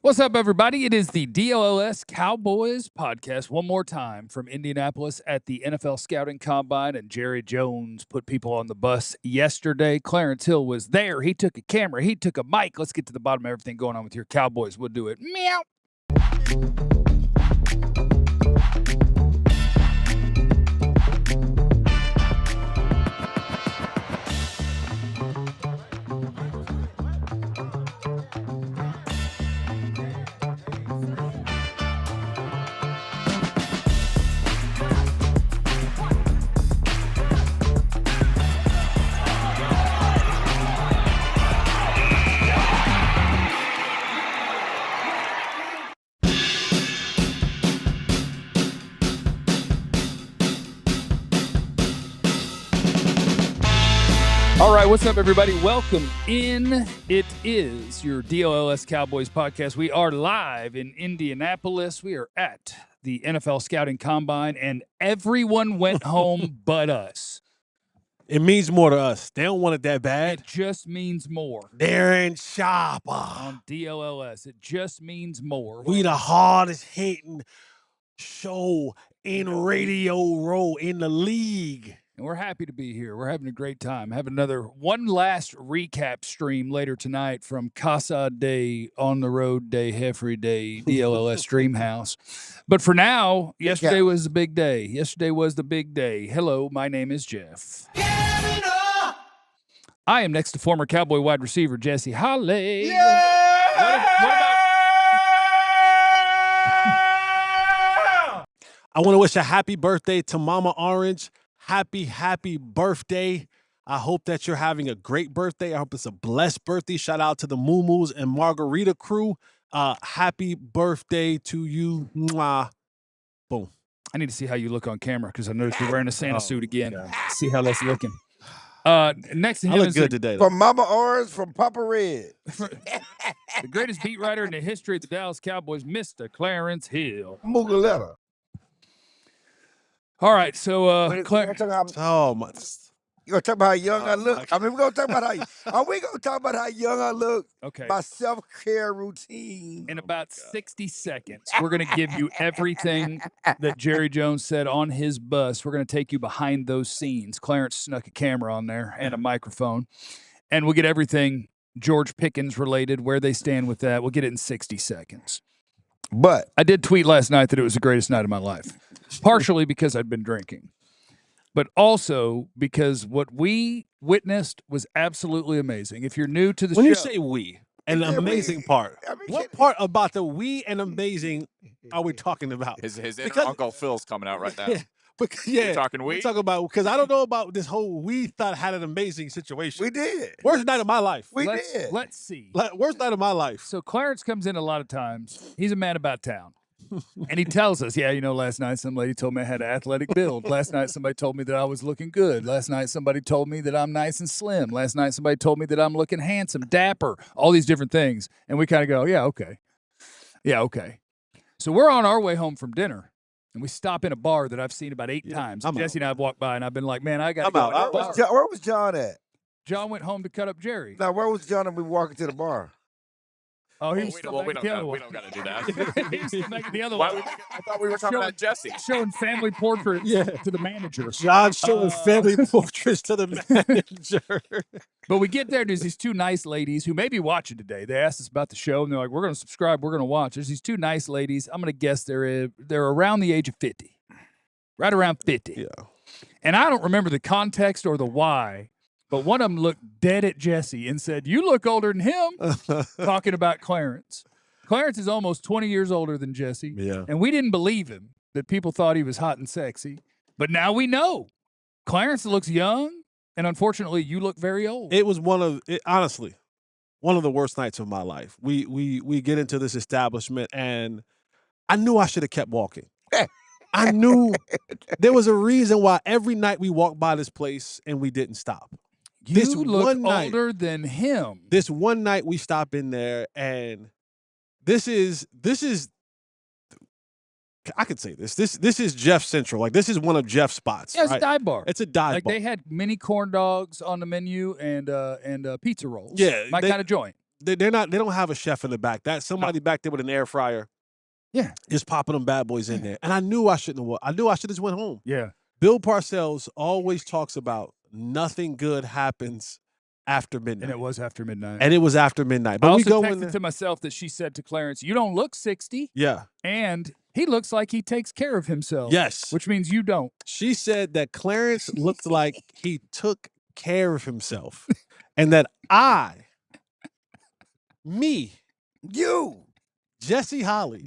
What's up, everybody? It is the DLLS Cowboys podcast one more time from Indianapolis at the NFL Scouting Combine, and Jerry Jones put people on the bus yesterday. Clarence Hill was there. He took a camera. He took a mic. Let's get to the bottom of everything going on with your Cowboys. We'll do it. Meow. All right, what's up, everybody? Welcome in. It is your DLLS Cowboys podcast. We are live in Indianapolis. We are at the NFL Scouting Combine, and everyone went home but us. It means more to us. They don't want it that bad. It just means more. Darren Sharper. On DLLS, it just means more. We the hardest hitting show in Radio Row in the league. And we're happy to be here. We're having a great time. Have one last recap stream later tonight from Casa de On the Road Day, Heffrey Day, DLLS Dream House. But for now, yesterday was the big day. Yesterday was the big day. Hello, my name is Jeff. I am next to former Cowboy wide receiver Jesse Holley. Yeah! I want to wish a happy birthday to Mama Orange. Happy birthday. I hope that you're having a great birthday. I hope it's a blessed birthday. Shout out to the Moo-Moos and Margarita crew. Happy birthday to you. Mwah. Boom. I need to see how you look on camera because I noticed you're wearing a Santa suit again. See how that's looking. Next to him I look is good today. From Mama Orange, from Papa Red. the greatest beat writer in the history of the Dallas Cowboys, Mr. Clarence Hill. Mugaletta. All right, so You gonna talk about how young I look? I mean, we're gonna talk about are we gonna talk about how young I look? Okay. My self-care routine. In about 60 seconds, we're going to give you everything that Jerry Jones said on his bus. We're going to take you behind those scenes. Clarence snuck a camera on there and a microphone, and we'll get everything George Pickens related, where they stand with that. We'll get it in 60 seconds. But I did tweet last night that it was the greatest night of my life, partially because I'd been drinking, but also because what we witnessed was absolutely amazing. If you're new to the show. When you say we, an amazing we, part, I mean, what part about the we and amazing are we talking about? His inner Uncle Phil's coming out right now. You're talking we? We're talking about, because I don't know about this whole we thought had an amazing situation. we did. Worst night of my life. Let's see. Worst night of my life. So Clarence comes in a lot of times. He's a man about town. And he tells us, last night some lady told me I had an athletic build. Last night somebody told me that I was looking good. Last night somebody told me that I'm nice and slim. Last night somebody told me that I'm looking handsome, dapper, all these different things. And we kind of go, yeah, okay. Yeah, okay. So we're on our way home from dinner. And we stop in a bar that I've seen about 8 times. Jesse and I have walked by, and I've been like, man, I got to go. Where was John at? John went home to cut up Jerry. Now, where was John when we walking to the bar? Oh, we don't got to do that. He's still making the other Why one. I thought we were talking about Jesse. Showing family portraits to the manager. John showing family portraits to the manager. But we get there, there's these 2 nice ladies who may be watching today. They asked us about the show, and they're like, we're going to subscribe, we're going to watch. There's these 2 nice ladies. I'm going to guess they're around the age of 50. Right around 50. Yeah. And I don't remember the context or the why, but one of them looked dead at Jesse and said, you look older than him, talking about Clarence. Clarence is almost 20 years older than Jesse. Yeah. And we didn't believe him, that people thought he was hot and sexy. But now we know. Clarence looks young, and unfortunately, you look very old. It was honestly, one of the worst nights of my life. We get into this establishment, and I knew I should have kept walking. I knew there was a reason why every night we walked by this place and we didn't stop. You look older than him. This one night we stop in there, and this is I could say this. This is Jeff Central. Like, this is one of Jeff's spots. Yeah, it's a dive bar. It's a dive like bar. They had mini corn dogs on the menu and pizza rolls. Yeah, my kind of joint. They're not. They don't have a chef in the back. That's somebody back there with an air fryer. Yeah. Is popping them bad boys in there. And I knew I shouldn't have. I knew I should have just went home. Yeah. Bill Parcells always talks about nothing good happens after midnight. And it was after midnight. And it was after midnight. But But I we also go in texted there. to myself that she said to Clarence, "You don't look 60." Yeah. And he looks like he takes care of himself. Yes. Which means you don't. She said that Clarence looked like he took care of himself. And that you, Jesse Holly,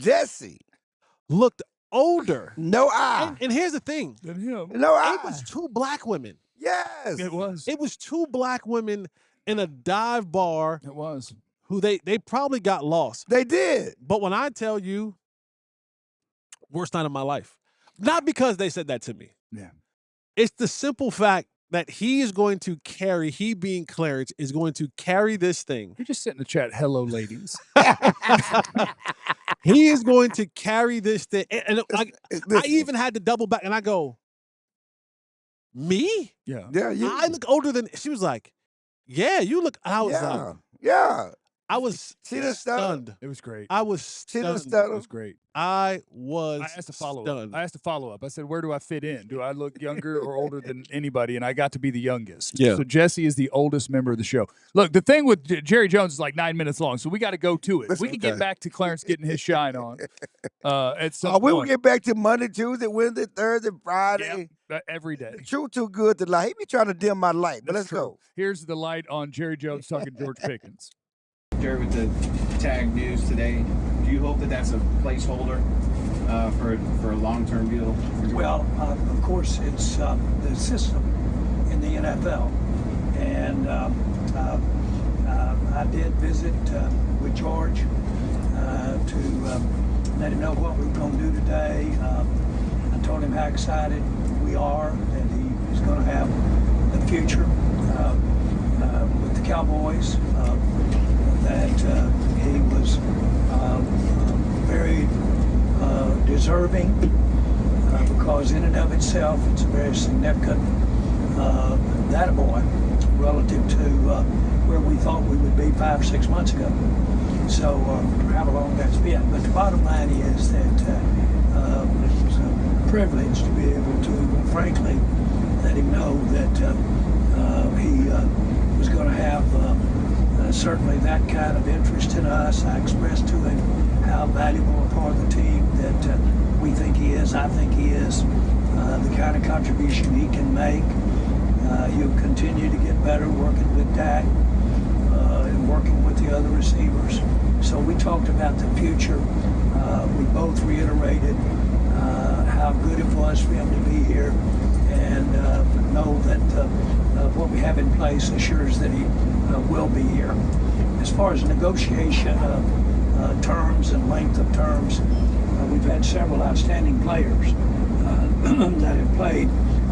looked older. No eye. And here's the thing. Than him. No eye. It was 2 black women. Yes. It was. It was 2 black women in a dive bar. It was. Who they probably got lost. They did. But when I tell you, worst night of my life. Not because they said that to me. Yeah. It's the simple fact that he is going to carry, he being Clarence, is going to carry this thing. You just sit in the chat, hello, ladies. He is going to carry this thing. And I even had to double back and I go, me? Yeah. Yeah, you. I look older than, she was like, yeah, you look, and I was like, yeah. I was See the stuff? stunned. It was great. I was See the stunned. stuff? It was great. I was I asked a follow-up. stunned. I asked a follow-up. I said, where do I fit in? Do I look younger or older than anybody? And I got to be the youngest. Yeah. So Jesse is the oldest member of the show. Look, the thing with Jerry Jones is like 9 minutes long, so we got to go to it. We can get back to Clarence getting his shine on. At some We will point. get back to Monday, Tuesday, Wednesday, Thursday, Friday. Every day. True too good to lie. He be trying to dim my light, but That's let's true. go. Here's the light on Jerry Jones talking George Pickens. Jerry, with the tag news today, do you hope that that's a placeholder for a long-term deal? Well, of course, it's the system in the NFL. And I did visit with George to let him know what we were going to do today. I told him how excited we are that he is going to have a future with the Cowboys. That he was very deserving because in and of itself it's a very significant data point relative to where we thought we would be 5 or 6 months ago. So how long that's been. But the bottom line is that it was a privilege to be able to frankly let him know that he was going to have certainly that kind of interest in us. I expressed to him how valuable a part of the team that we think he is, I think he is, the kind of contribution he can make. He'll continue to get better working with Dak and working with the other receivers. So we talked about the future. We both reiterated how good it was for him to be here and know that what we have in place assures that he will be here. As far as negotiation of terms and length of terms, we've had several outstanding players that have played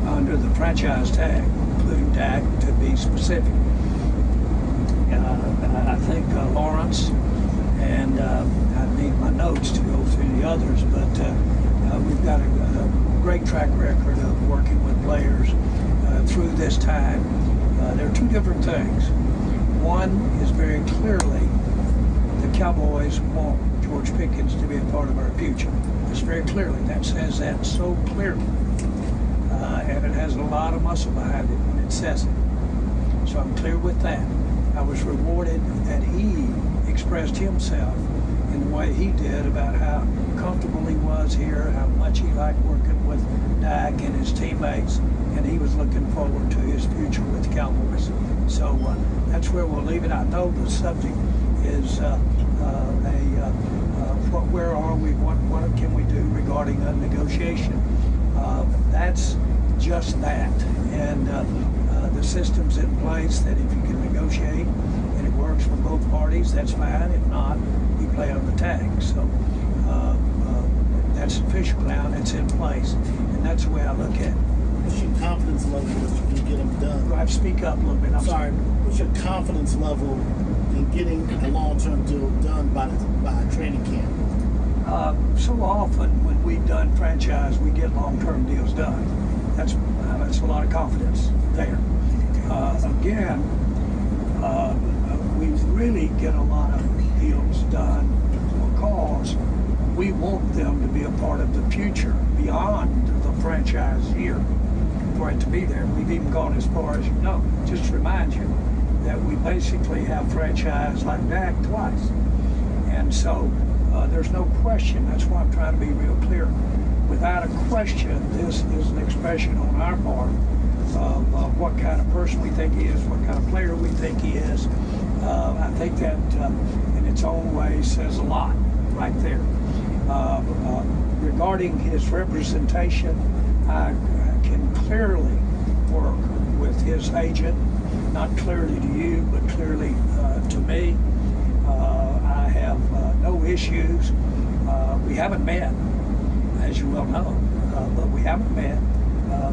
under the franchise tag, including Dak, to be specific. I think Lawrence, and I need my notes to go through the others, but we've got a great track record of working with players through this time. There are 2 different things. One is very clearly the Cowboys want George Pickens to be a part of our future. It's very clearly. That says that so clearly. And it has a lot of muscle behind it when it says it. So I'm clear with that. I was rewarded that he expressed himself in the way he did about how comfortable he was here, how much he liked working with Dak and his teammates, and he was looking forward to his future with the Cowboys. So that's where we'll leave it. I know the subject is where are we, what can we do regarding a negotiation. That's just that. And the system's in place that if you can negotiate and it works for both parties, that's fine. If not, you play on the tag. So that's official now and it's in place. And that's the way I look at it. What's your confidence level that you can get them done? Do I have to speak up a little bit? I'm sorry. What's your confidence level in getting a long-term deal done by training camp? So often when we've done franchise, we get long-term deals done. That's a lot of confidence there. Again, we've really get a lot of deals done because we want them to be a part of the future beyond the franchise year for it to be there. We've even gone as far as, just to remind you that we basically have franchise like Dak twice. And so there's no question. That's why I'm trying to be real clear. Without a question, this is an expression on our part of what kind of person we think he is, what kind of player we think he is. I think that in its own way says a lot right there. Regarding his representation, I can clearly work with his agent, not clearly to you, but clearly to me. I have no issues. We haven't met, as you well know, but we haven't met.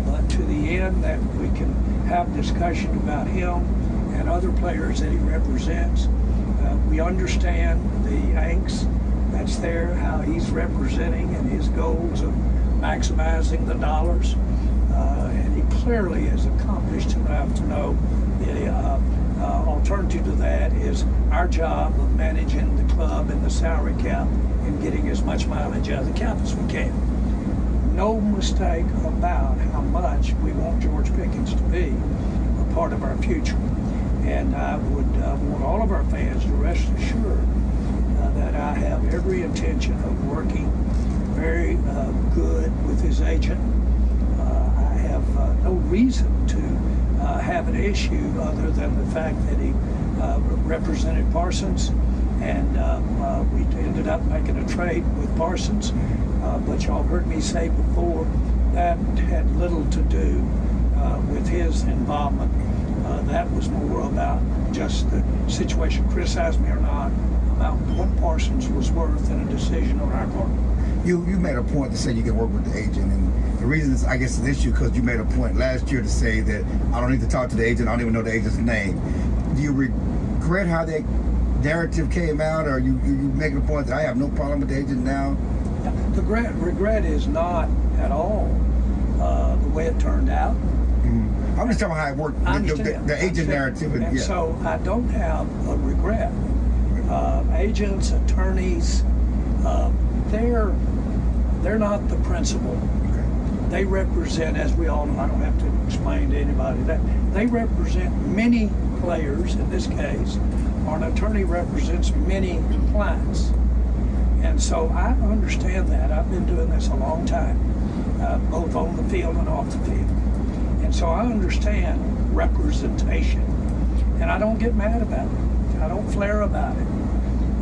But to the end that we can have discussion about him and other players that he represents. We understand the angst that's there, how he's representing and his goals of maximizing the dollars. And he clearly is accomplished enough to know the alternative to that is our job of managing the club and the salary cap and getting as much mileage out of the cap as we can. No mistake about how much we want George Pickens to be a part of our future. And I would want all of our fans to rest assured that I have every intention of working very good with his agent. I have no reason to have an issue other than the fact that he represented Parsons, and we ended up making a trade with Parsons. But y'all heard me say before that had little to do with his involvement. That was more about just the situation, criticize me or not, about what Parsons was worth in a decision on our part. You made a point to say you can work with the agent, and the reason is, I guess, an issue because you made a point last year to say that I don't need to talk to the agent, I don't even know the agent's name. Do you regret how that narrative came out, or you making a point that I have no problem with the agent now? The regret is not at all the way it turned out. I'm just talking about how it worked, the agent narrative. And so I don't have a regret. Agents, attorneys, they're not the principal. Okay. They represent, as we all know, I don't have to explain to anybody that, they represent many players in this case, or an attorney represents many clients. And so I understand that. I've been doing this a long time, both on the field and off the field. And so I understand representation. And I don't get mad about it. I don't flare about it.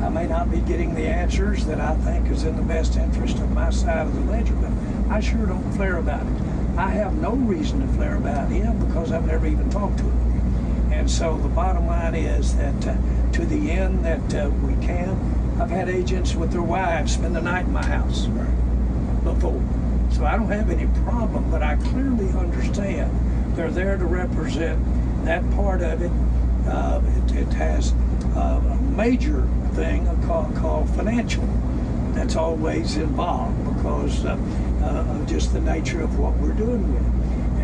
I may not be getting the answers that I think is in the best interest of my side of the ledger, but I sure don't flare about it. I have no reason to flare about him because I've never even talked to him. And so the bottom line is that to the end that we can, I've had agents with their wives spend the night in my house before. So I don't have any problem, but I clearly understand they're there to represent that part of it. It has a major thing called financial that's always involved because of just the nature of what we're doing with it.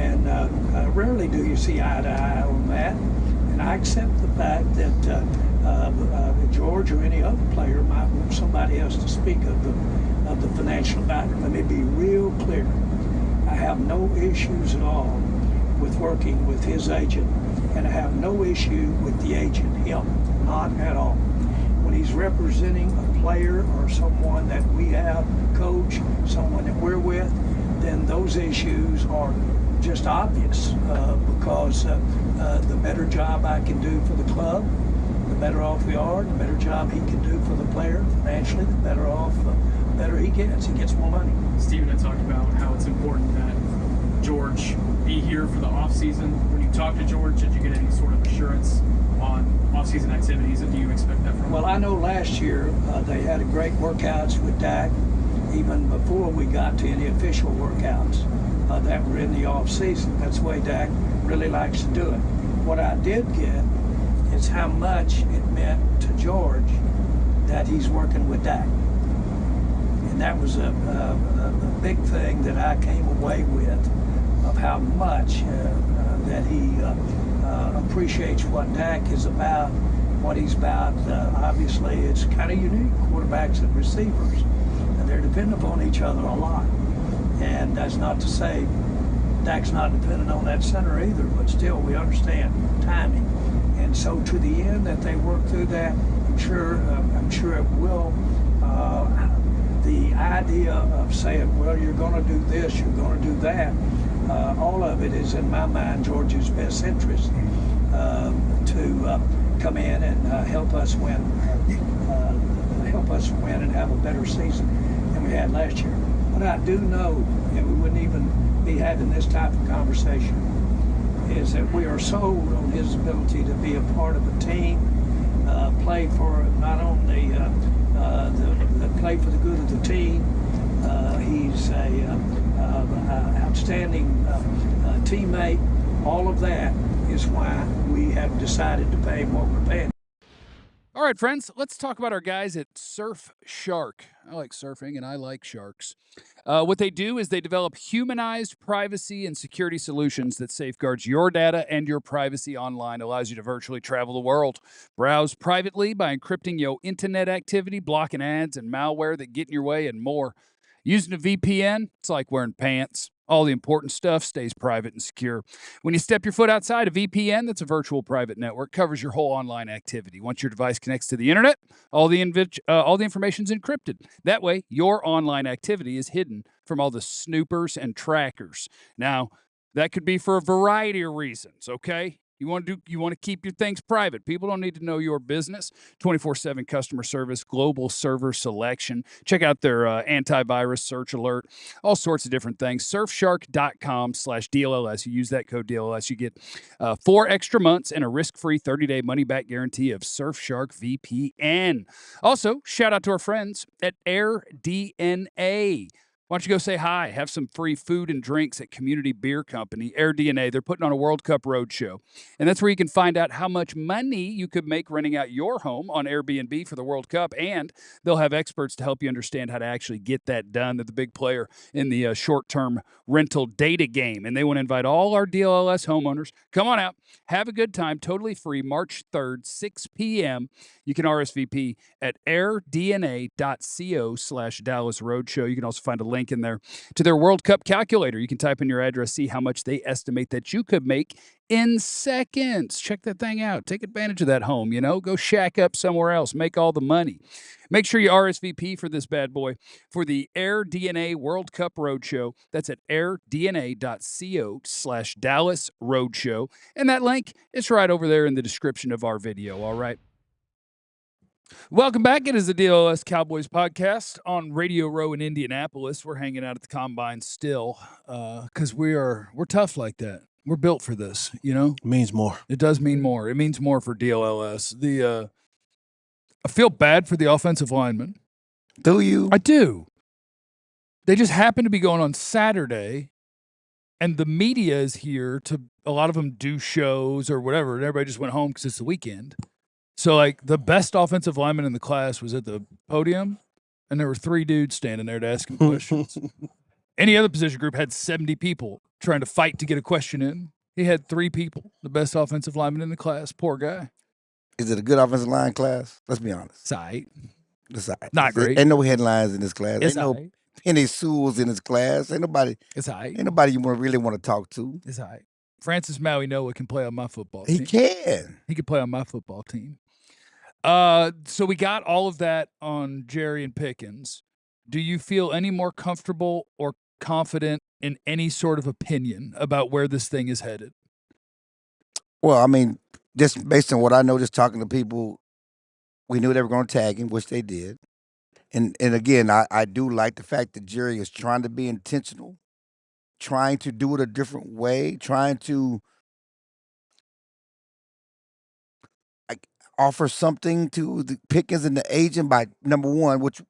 And rarely do you see eye to eye on that. And I accept the fact that George or any other player might want somebody else to speak of the financial matter. Let me be real clear. I have no issues at all with working with his agent, and I have no issue with the agent, him, not at all. When he's representing a player or someone that we have, coach, someone that we're with, then those issues are just obvious because the better job I can do for the club, the better off we are. The better job he can do for the player financially, the better off, better he gets. He gets more money. Stephen had talked about how it's important that George be here for the offseason. When you talked to George, did you get any sort of assurance on offseason activities, and do you expect that from him? Well, I know last year they had a great workouts with Dak, even before we got to any official workouts that were in the off season. That's the way Dak really likes to do it. What I did get is how much it meant to George that he's working with Dak. And that was a big thing that I came away with, of how much that he appreciates what Dak is about what he's about. Obviously, it's kind of unique, quarterbacks and receivers, and they're dependent upon each other a lot. And that's not to say Dak's not dependent on that center either, but still, we understand timing. And so, to the end that they work through that, I'm sure it will. The idea of saying, well, you're going to do this, you're going to do that, all of it is, in my mind, George's best interest to come in and help us win and have a better season than we had last year. What I do know, and we wouldn't even be having this type of conversation, is that we are sold on his ability to be a part of a team, play for not only play for the good of the team. He's a outstanding teammate. All of that is why we have decided to pay what we're paying. All right, friends, let's talk about our guys at Surf Shark. I like surfing and I like sharks. What they do is they develop humanized privacy and security solutions that safeguards your data and your privacy online, allows you to virtually travel the world. Browse privately by encrypting your internet activity, blocking ads and malware that get in your way, and more. Using a VPN, it's like wearing pants. All the important stuff stays private and secure. When you step your foot outside a VPN, that's a virtual private network, covers your whole online activity. Once your device connects to the internet, all the information is encrypted. That way, your online activity is hidden from all the snoopers and trackers. Now, that could be for a variety of reasons, okay? You want to keep your things private. People don't need to know your business. 24/7 customer service, global server selection. Check out their antivirus search alert, all sorts of different things. Surfshark.com/DLLS. You use that code DLLS, you get 4 extra months and a risk-free 30-day money-back guarantee of Surfshark VPN. Also, shout out to our friends at AirDNA. Why don't you go say hi, have some free food and drinks at Community Beer Company, AirDNA. They're putting on a World Cup roadshow. And that's where you can find out how much money you could make renting out your home on Airbnb for the World Cup. And they'll have experts to help you understand how to actually get that done. They're the big player in the short-term rental data game. And they want to invite all our DLLS homeowners. Come on out. Have a good time. Totally free. March 3rd, 6 p.m. You can RSVP at airdna.co/Dallas Roadshow. You can also find a link in there to their World Cup calculator. You can type in your address, see how much they estimate that you could make in seconds. Check that thing out. Take advantage of that home, Go shack up somewhere else. Make all the money. Make sure you RSVP for this bad boy for the AirDNA World Cup Roadshow. That's at airdna.co/Dallas Roadshow. And that link is right over there in the description of our video, all right? Welcome back. It is the DLLS Cowboys podcast on Radio Row in Indianapolis. We're hanging out at the Combine still because we're tough like that. We're built for this, Means more. It does mean more. It means more for DLLS. I feel bad for the offensive linemen. Do you? I do. They just happen to be going on Saturday, and the media is here to, a lot of them do shows or whatever, and everybody just went home because it's the weekend. So, the best offensive lineman in the class was at the podium, and there were 3 dudes standing there to ask him questions. Any other position group had 70 people trying to fight to get a question in. He had 3 people, the best offensive lineman in the class. Poor guy. Is it a good offensive line class? Let's be honest. It's all right. It's all right. Not great. Ain't no headlines in this class. It's Ain't all no right. Penny Sewells in this class. Ain't nobody. It's all right. Ain't nobody you really want to talk to. It's all right. Francis Maui Noah can play on my football He team. can. He could play on my football team. So we got all of that on Jerry and Pickens. Do you feel any more comfortable or confident in any sort of opinion about where this thing is headed? Well, I mean, just based on what I know, just talking to people, we knew they were going to tag him, which they did. And again, I do like the fact that Jerry is trying to be intentional, trying to do it a different way, trying to offer something to the Pickens and the agent by, number one, which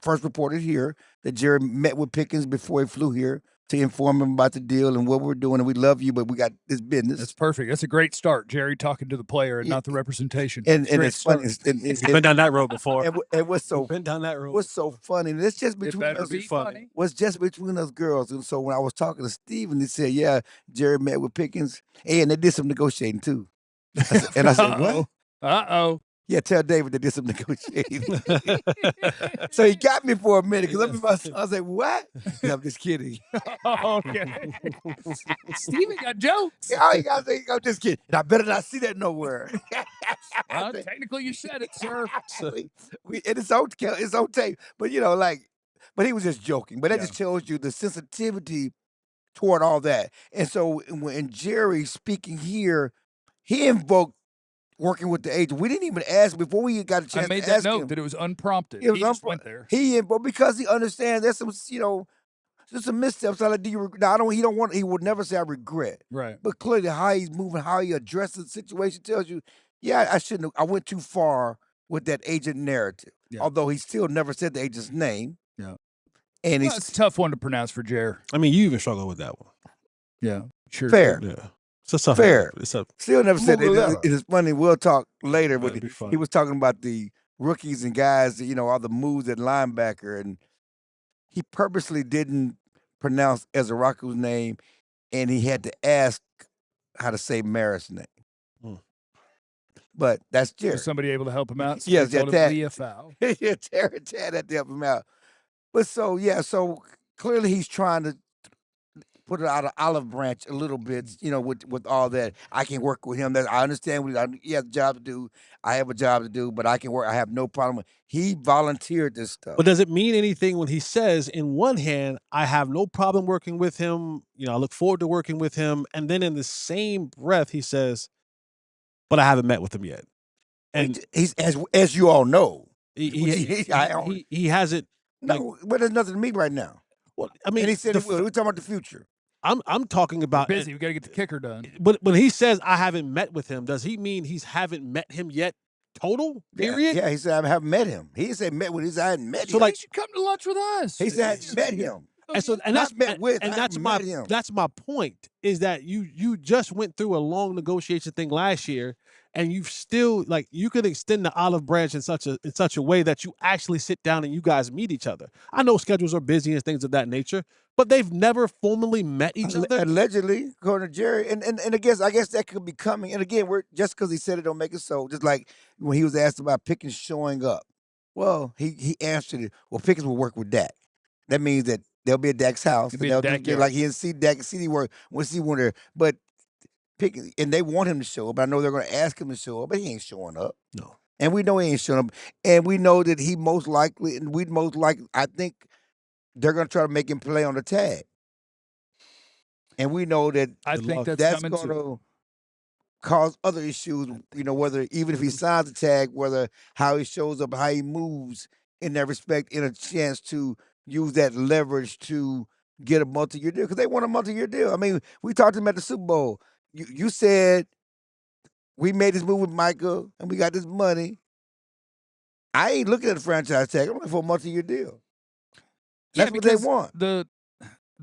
first reported here, that Jerry met with Pickens before he flew here to inform him about the deal and what we're doing. And we love you, but we got this business. That's perfect. That's a great start. Jerry talking to the player and not the representation. And Great it's funny. start. We've been down that road before. And what's so Been down that road. what's so funny? And it's just It between better us. be funny. What's just between us girls. And so when I was talking to Steven, he said, "Yeah, Jerry met with Pickens, and they did some negotiating too." I said, what? Uh-oh. Yeah, tell David that did some negotiating. So he got me for a minute because I was like, what? No, I'm just kidding. Okay. Steven got jokes. All you got to say, I'm just kidding. And I better not see that nowhere. Technically, you said it, sir. And it's on tape. But, but he was just joking. But that just shows you the sensitivity toward all that. And so when Jerry speaking here, he invoked working with the agent. We didn't even ask before we got a chance I made to that ask note him. that it was unprompted. It was He just went there. Because he understands there's some, just some missteps. I like, he would never say I regret. Right. But clearly how he's moving, how he addresses the situation tells you, I went too far with that agent narrative. Yeah. Although he still never said the agent's name. Yeah. And It's a tough one to pronounce for Jer. I mean, you even struggle with that one. Yeah. Sure. Fair. Yeah. It's a tough Fair. It's a Still never said Move it. It is funny. We'll talk later. That'd But be fun. he was talking about the rookies and guys, all the moves at linebacker. And he purposely didn't pronounce Ezraku's name. And he had to ask how to say Maris' name. But that's Jerry. Was somebody able to help him out? Yes, Somebody told him, "Be a foul." Yeah, Tad had to help him out. But so clearly he's trying to put it out of olive branch a little bit, with all that. I can work with him. I understand he has a job to do. I have a job to do, but I can work. I have no problem with. He volunteered this stuff. But does it mean anything when he says, in one hand, I have no problem working with him, I look forward to working with him, and then in the same breath he says, but I haven't met with him yet. And he's as you all know, he hasn't. No, but there's nothing to me right now. Well, I mean, And he said we're talking about the future. I'm talking about Busy. We got to get the kicker done. But when he says I haven't met with him, does he mean he haven't met him yet? Total period. Yeah, he said I haven't met him. He didn't say met with. He said I hadn't met him. So you come to lunch with us. He said I hadn't met him. And that's met with. And I that's haven't my met him. that's my point. Is that you just went through a long negotiation thing last year, and you've still you could extend the olive branch in such a way that you actually sit down and you guys meet each other. I know schedules are busy and things of that nature, but they've never formally met each other. Allegedly, according to Jerry, and I guess that could be coming. And again, we're just because he said it don't make it so. Just like when he was asked about Pickens showing up, well, he answered it. Well, Pickens will work with Dak. That means that they'll be at Dak's house. It'll be at Dak yard. Like he didn't see Dak, see work. We'll see one there, but Pickens, and they want him to show up. I know they're going to ask him to show up, but he ain't showing up. No. And we know he ain't showing up. And we know that I think they're going to try to make him play on the tag. And we know that I think that's coming going too. to cause other issues, whether even if he signs the tag, whether how he shows up, how he moves in that respect, in a chance to use that leverage to get a multi-year deal, because they want a multi-year deal. I mean, we talked to him at the Super Bowl. You said we made this move with Michael and we got this money. I ain't looking at the franchise tag. I'm looking for a multi-year deal. That's what they want.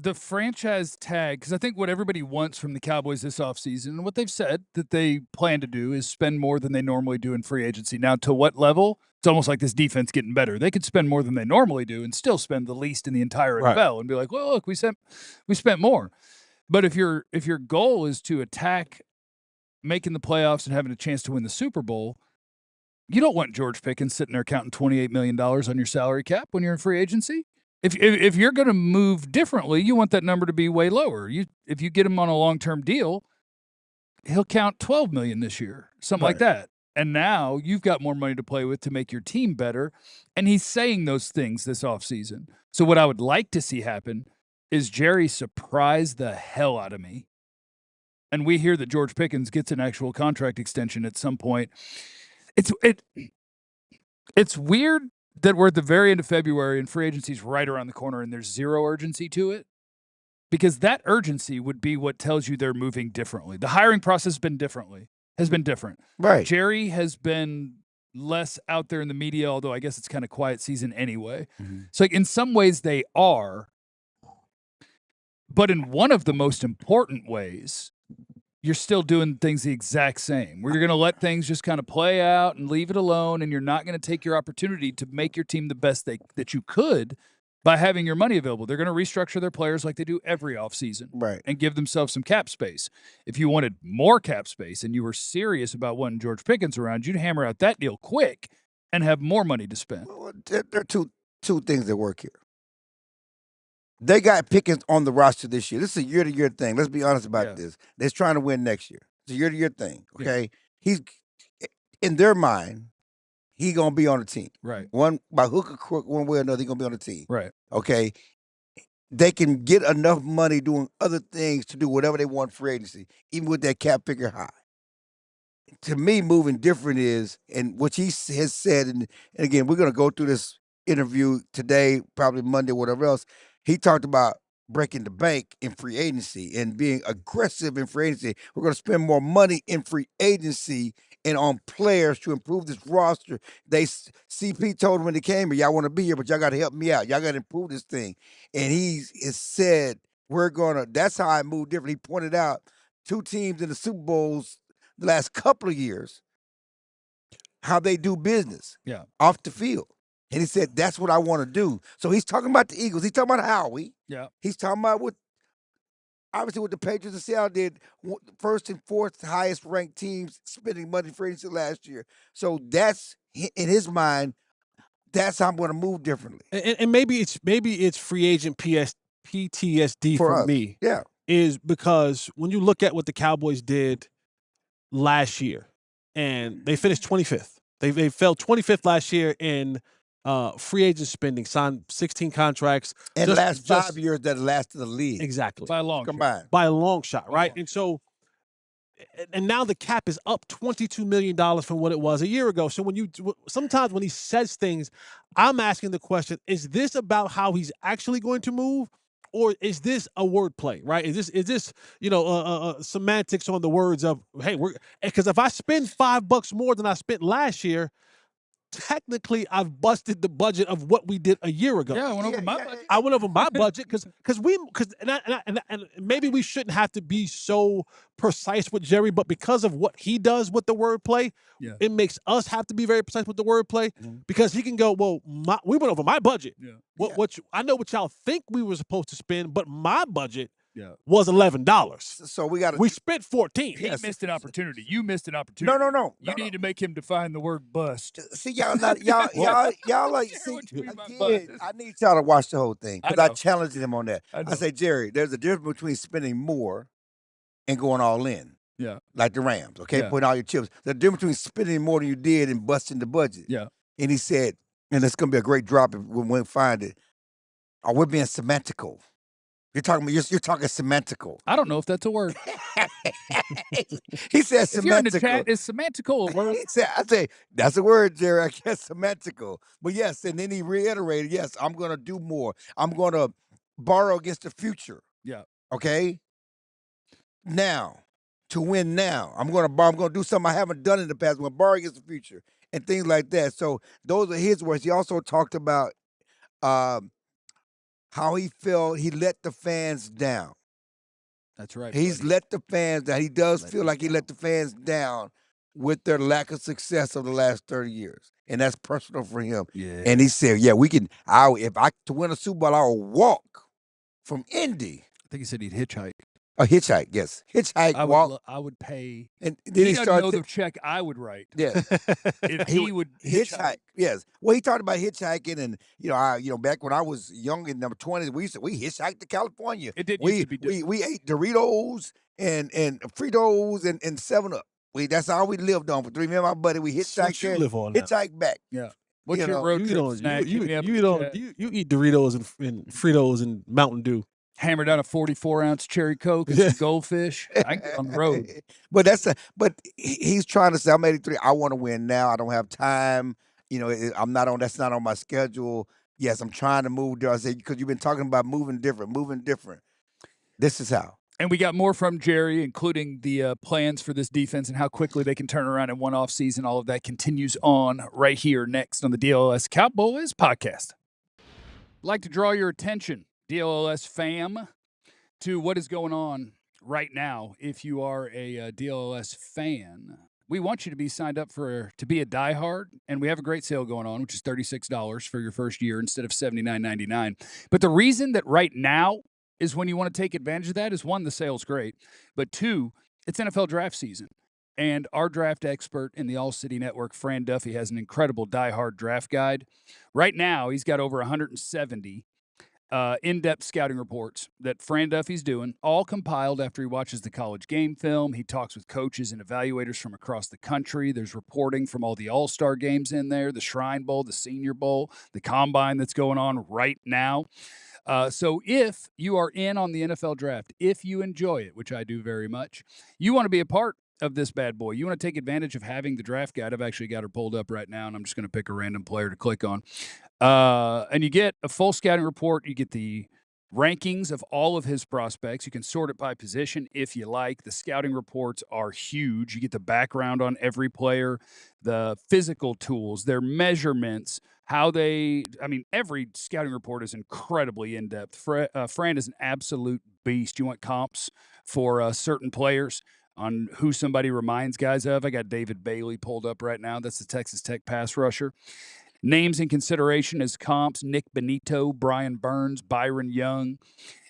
The franchise tag, because I think what everybody wants from the Cowboys this offseason, and what they've said that they plan to do, is spend more than they normally do in free agency. Now, to what level? It's almost like this defense getting better. They could spend more than they normally do and still spend the least in the entire NFL and be like, well, look, we spent more. But if your goal is to attack making the playoffs and having a chance to win the Super Bowl, you don't want George Pickens sitting there counting $28 million on your salary cap when you're in free agency. If you're going to move differently, you want that number to be way lower. If you get him on a long-term deal, he'll count $12 million this year, something like that. And now you've got more money to play with to make your team better. And he's saying those things this offseason. So what I would like to see happen is Jerry surprise the hell out of me. And we hear that George Pickens gets an actual contract extension at some point. It's weird that we're at the very end of February and free agency's right around the corner and there's zero urgency to it, because that urgency would be what tells you they're moving differently. The hiring process has been different. Right. Jerry has been less out there in the media, although I guess it's kind of quiet season anyway. Mm-hmm. So in some ways they are, but in one of the most important ways, you're still doing things the exact same, where you're going to let things just kind of play out and leave it alone, and you're not going to take your opportunity to make your team the best that you could by having your money available. They're going to restructure their players like they do every offseason Right. and give themselves some cap space. If you wanted more cap space and you were serious about wanting George Pickens around, you'd hammer out that deal quick and have more money to spend. Well, there are two things that work here. They got Pickens on the roster this year. This is a year-to-year thing. Let's be honest about this. They're trying to win next year. It's a year-to-year thing, okay? He's, in their mind, he's going to be on the team. Right. One, by hook or crook, one way or another, he's going to be on the team. Right. Okay? They can get enough money doing other things to do whatever they want free agency, even with that cap figure high. To me, moving different is, and what he has said, and again, we're going to go through this interview today, probably Monday, whatever else. He talked about breaking the bank in free agency and being aggressive in free agency. We're going to spend more money in free agency and on players to improve this roster. CP told him when they came here, y'all want to be here, but y'all got to help me out. Y'all got to improve this thing. And he has said, that's how I move different. He pointed out 2 teams in the Super Bowls the last couple of years, how they do business off the field. And he said, that's what I want to do. So he's talking about the Eagles. He's talking about Howie. Yeah. He's talking about what the Patriots of Seattle did, first and fourth highest ranked teams spending money for agency last year. So that's, in his mind, that's how I'm going to move differently. And maybe it's free agent PTSD for me. Yeah. Is because when you look at what the Cowboys did last year, and they finished 25th. They fell 25th last year in free agent spending, signed 16 contracts. And the last 5 years that lasted the league. Exactly. By a long combined. By a long shot, right? And so, and now the cap is up $22 million from what it was a year ago. So sometimes when he says things, I'm asking the question, is this about how he's actually going to move? Or is this a wordplay, right? Is this semantics on the words of, hey, because if I spend $5 more than I spent last year, technically I've busted the budget of what we did a year ago. Yeah, I went over my budget. I went over my budget because maybe we shouldn't have to be so precise with Jerry, but because of what he does with the wordplay, it makes us have to be very precise with the wordplay because he can go, well, we went over my budget. Yeah. I know what y'all think we were supposed to spend, but my budget was $11. So we spent 14. He missed an opportunity. You missed an opportunity. No. You need to make him define the word bust. See, y'all like, see, again, I need y'all to watch the whole thing because I challenged him on that. I say, Jerry, there's a difference between spending more and going all in. Yeah. Like the Rams, okay? Putting all your chips. There's a difference between spending more than you did and busting the budget. Yeah. And he said, and it's going to be a great drop if we find it, we're being semantical. You're talking semantical. I don't know if that's a word. He said if semantical. You're in the chat, is semantical a word? I say, that's a word, Jerry. I guess semantical. But yes, and then he reiterated, yes, I'm going to do more. I'm going to borrow against the future. Yeah. Okay? Now, to win now. I'm going to do something I haven't done in the past. I'm going to borrow against the future and things like that. So those are his words. He also talked about how he felt he let the fans down. That's right. He's let the fans down. He does feel like he let the fans down with their lack of success over the last 30 years. And that's personal for him. Yeah. And he said, to win a Super Bowl, I'll walk from Indy. I think he said he'd hitchhike. A hitchhike, yes. Hitchhike, walk. I would pay. And then he doesn't know the check I would write. Yeah. If he would hitchhike. Yes. Well, he talked about hitchhiking, and back when I was young in number 20s, we hitchhiked to California. It did used to be different. We ate Doritos and Fritos and 7-Up. That's all we lived on for 3 minutes. My buddy, we hitchhiked there, hitchhiked back. Yeah. What's your road trip snack? You eat Doritos and Fritos and Mountain Dew. Hammer down a 44-ounce cherry Coke and some goldfish. I can get on the road. But he's trying to say, I'm 83. I want to win now. I don't have time. That's not on my schedule. Yes, I'm trying to move there. I said, because you've been talking about moving different. This is how. And we got more from Jerry, including the plans for this defense and how quickly they can turn around in one off season. All of that continues on right here next on the DLLS Cowboys podcast. I'd like to draw your attention, DLLS fam, to what is going on right now. If you are a DLLS fan, we want you to be signed up to be a diehard, and we have a great sale going on, which is $36 for your first year instead of $79.99. But the reason that right now is when you want to take advantage of that is, one, the sale's great, but two, it's NFL draft season. And our draft expert in the All-City Network, Fran Duffy, has an incredible diehard draft guide. Right now, he's got over 170 in-depth scouting reports that Fran Duffy's doing, all compiled after he watches the college game film. He talks with coaches and evaluators from across the country. There's reporting from all the all-star games in there, the Shrine Bowl, the Senior Bowl, the Combine that's going on right now. So if you are in on the NFL draft, if you enjoy it, which I do very much, you want to be a part of this bad boy. You want to take advantage of having the draft guide. I've actually got her pulled up right now, and I'm just going to pick a random player to click on. And you get a full scouting report. You get the rankings of all of his prospects. You can sort it by position if you like. The scouting reports are huge. You get the background on every player, the physical tools, their measurements, every scouting report is incredibly in-depth. Fran is an absolute beast. You want comps for certain players on who somebody reminds guys of. I got David Bailey pulled up right now. That's the Texas Tech pass rusher. Names in consideration as comps: Nick Benito, Brian Burns, Byron Young.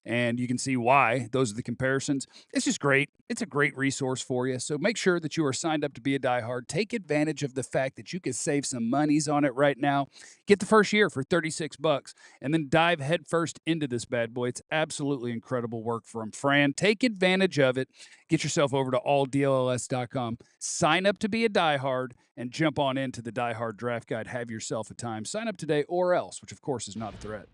And you can see why those are the comparisons. It's just great. It's a great resource for you. So make sure that you are signed up to be a diehard. Take advantage of the fact that you can save some monies on it right now. Get the first year for $36 and then dive headfirst into this bad boy. It's absolutely incredible work from Fran. Take advantage of it. Get yourself over to alldlls.com. Sign up to be a diehard and jump on into the diehard draft guide. Have yourself a time. Sign up today or else, which of course is not a threat.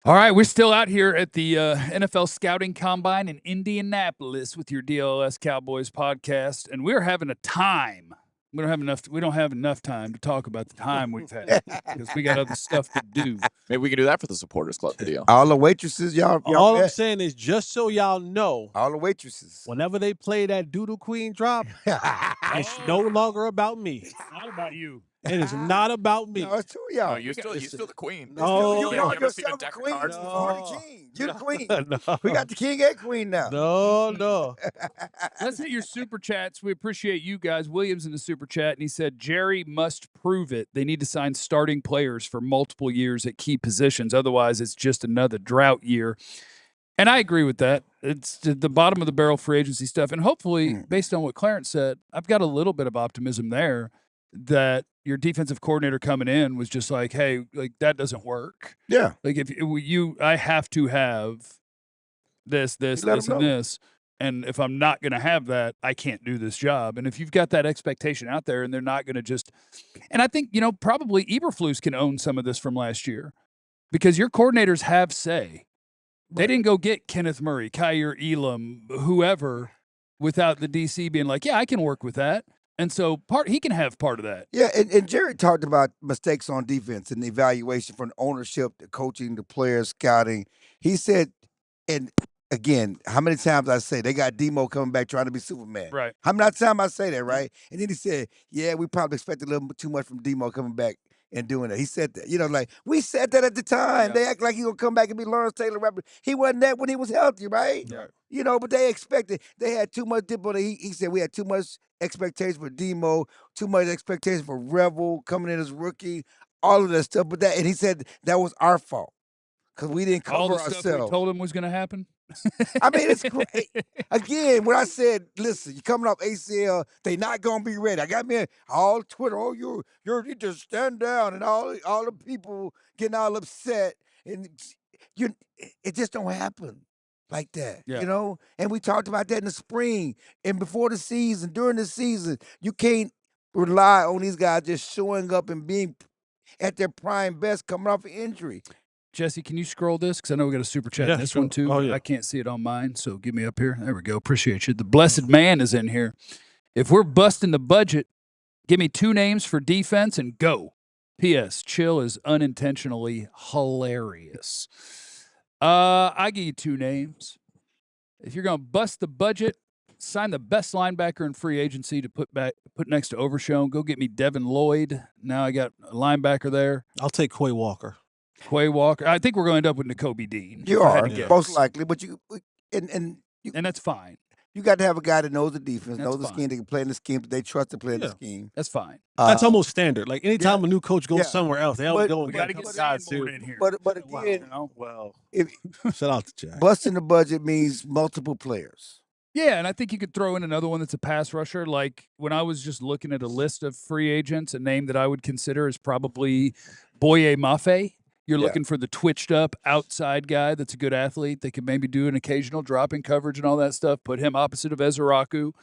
All right, we're still out here at the NFL Scouting Combine in Indianapolis with your DLLS Cowboys podcast, and we're having a time. We don't have enough time to talk about the time we've had because we got other stuff to do. Maybe we can do that for the supporters club video. All the waitresses, y'all All I'm met? saying is, just so y'all know, All the waitresses. whenever they play that Doodle Queen drop, it's no longer about me. It's not about you. It is not about me. No, it's two of y'all. No, you're still the queen. No. You You call ever seen a yourself a deck of queen. cards? You No. are the king. You're the queen. No. We got the king and queen now. No. Let's hit your super chats. We appreciate you guys. Williams in the super chat, and he said, Jerry must prove it. They need to sign starting players for multiple years at key positions. Otherwise, it's just another drought year. And I agree with that. It's the bottom of the barrel free agency stuff. And hopefully, based on what Clarence said, I've got a little bit of optimism there that your defensive coordinator coming in was just like, hey, like that doesn't work. Yeah. Like I have to have this, let this, him and know. this. And if I'm not going to have that, I can't do this job. And if you've got that expectation out there and they're not going to just, and I think, probably Eberflus can own some of this from last year because your coordinators have say. They didn't go get Kenneth Murray, Kyer Elam, whoever, without the DC being like, yeah, I can work with that. And so he can have part of that. Yeah, and Jerry talked about mistakes on defense and the evaluation from ownership, the coaching, the players, scouting. He said, and again, how many times I say they got Demo coming back trying to be Superman? Right. How many times I say that, right? And then he said, yeah, we probably expected a little bit too much from Demo coming back and doing that. He said that, like we said that at the time. Yeah. They act like he gonna come back and be Lawrence Taylor rapper. He wasn't that when he was healthy, right? Yeah. But they expected, they had too much dip on it. He said we had too much expectation for Demo, too much expectation for Revel coming in as rookie, all of that stuff. And he said that was our fault because we didn't cover All the ourselves. stuff we told him was going to happen. I mean, it's great. Again, when I said, listen, you're coming off ACL, they not gonna be ready. I got me all Twitter, you just stand down, and all the people getting all upset, and it just don't happen like that, Yeah. And we talked about that in the spring and before the season, during the season. You can't rely on these guys just showing up and being at their prime best coming off an injury. Jesse, can you scroll this? Because I know we got a super chat in this sure. one too. Oh, yeah. I can't see it on mine, so give me up here. There we go. Appreciate you. The Blessed Man is in here. If we're busting the budget, give me 2 names for defense and go. P.S. Chill is unintentionally hilarious. I give you 2 names. If you're going to bust the budget, sign the best linebacker in free agency to put next to Overshown. Go get me Devin Lloyd. Now I got a linebacker there. I'll take Quay Walker. Quay Walker. I think we're going to end up with N'Kobe Dean. You if I had are to guess. most likely, but and And that's fine. You got to have a guy that knows the defense, That's knows the fine. scheme, they can play in the scheme, that they trust to play in the Yeah. scheme. That's fine. That's Uh, almost standard. Like anytime a new coach goes Yeah. somewhere else, they always But- go We and got to get get a couple guys Sanborn too. in here. But Wow, again, you know? Well, if shout out to Jack. busting the budget means multiple players. Yeah, and I think you could throw in another one that's a pass rusher. Like when I was just looking at a list of free agents, a name that I would consider is probably Boye Mafe. You're Yeah. looking for the twitched up outside guy that's a good athlete that can maybe do an occasional drop in coverage and all that stuff. Put him opposite of Ezeraku.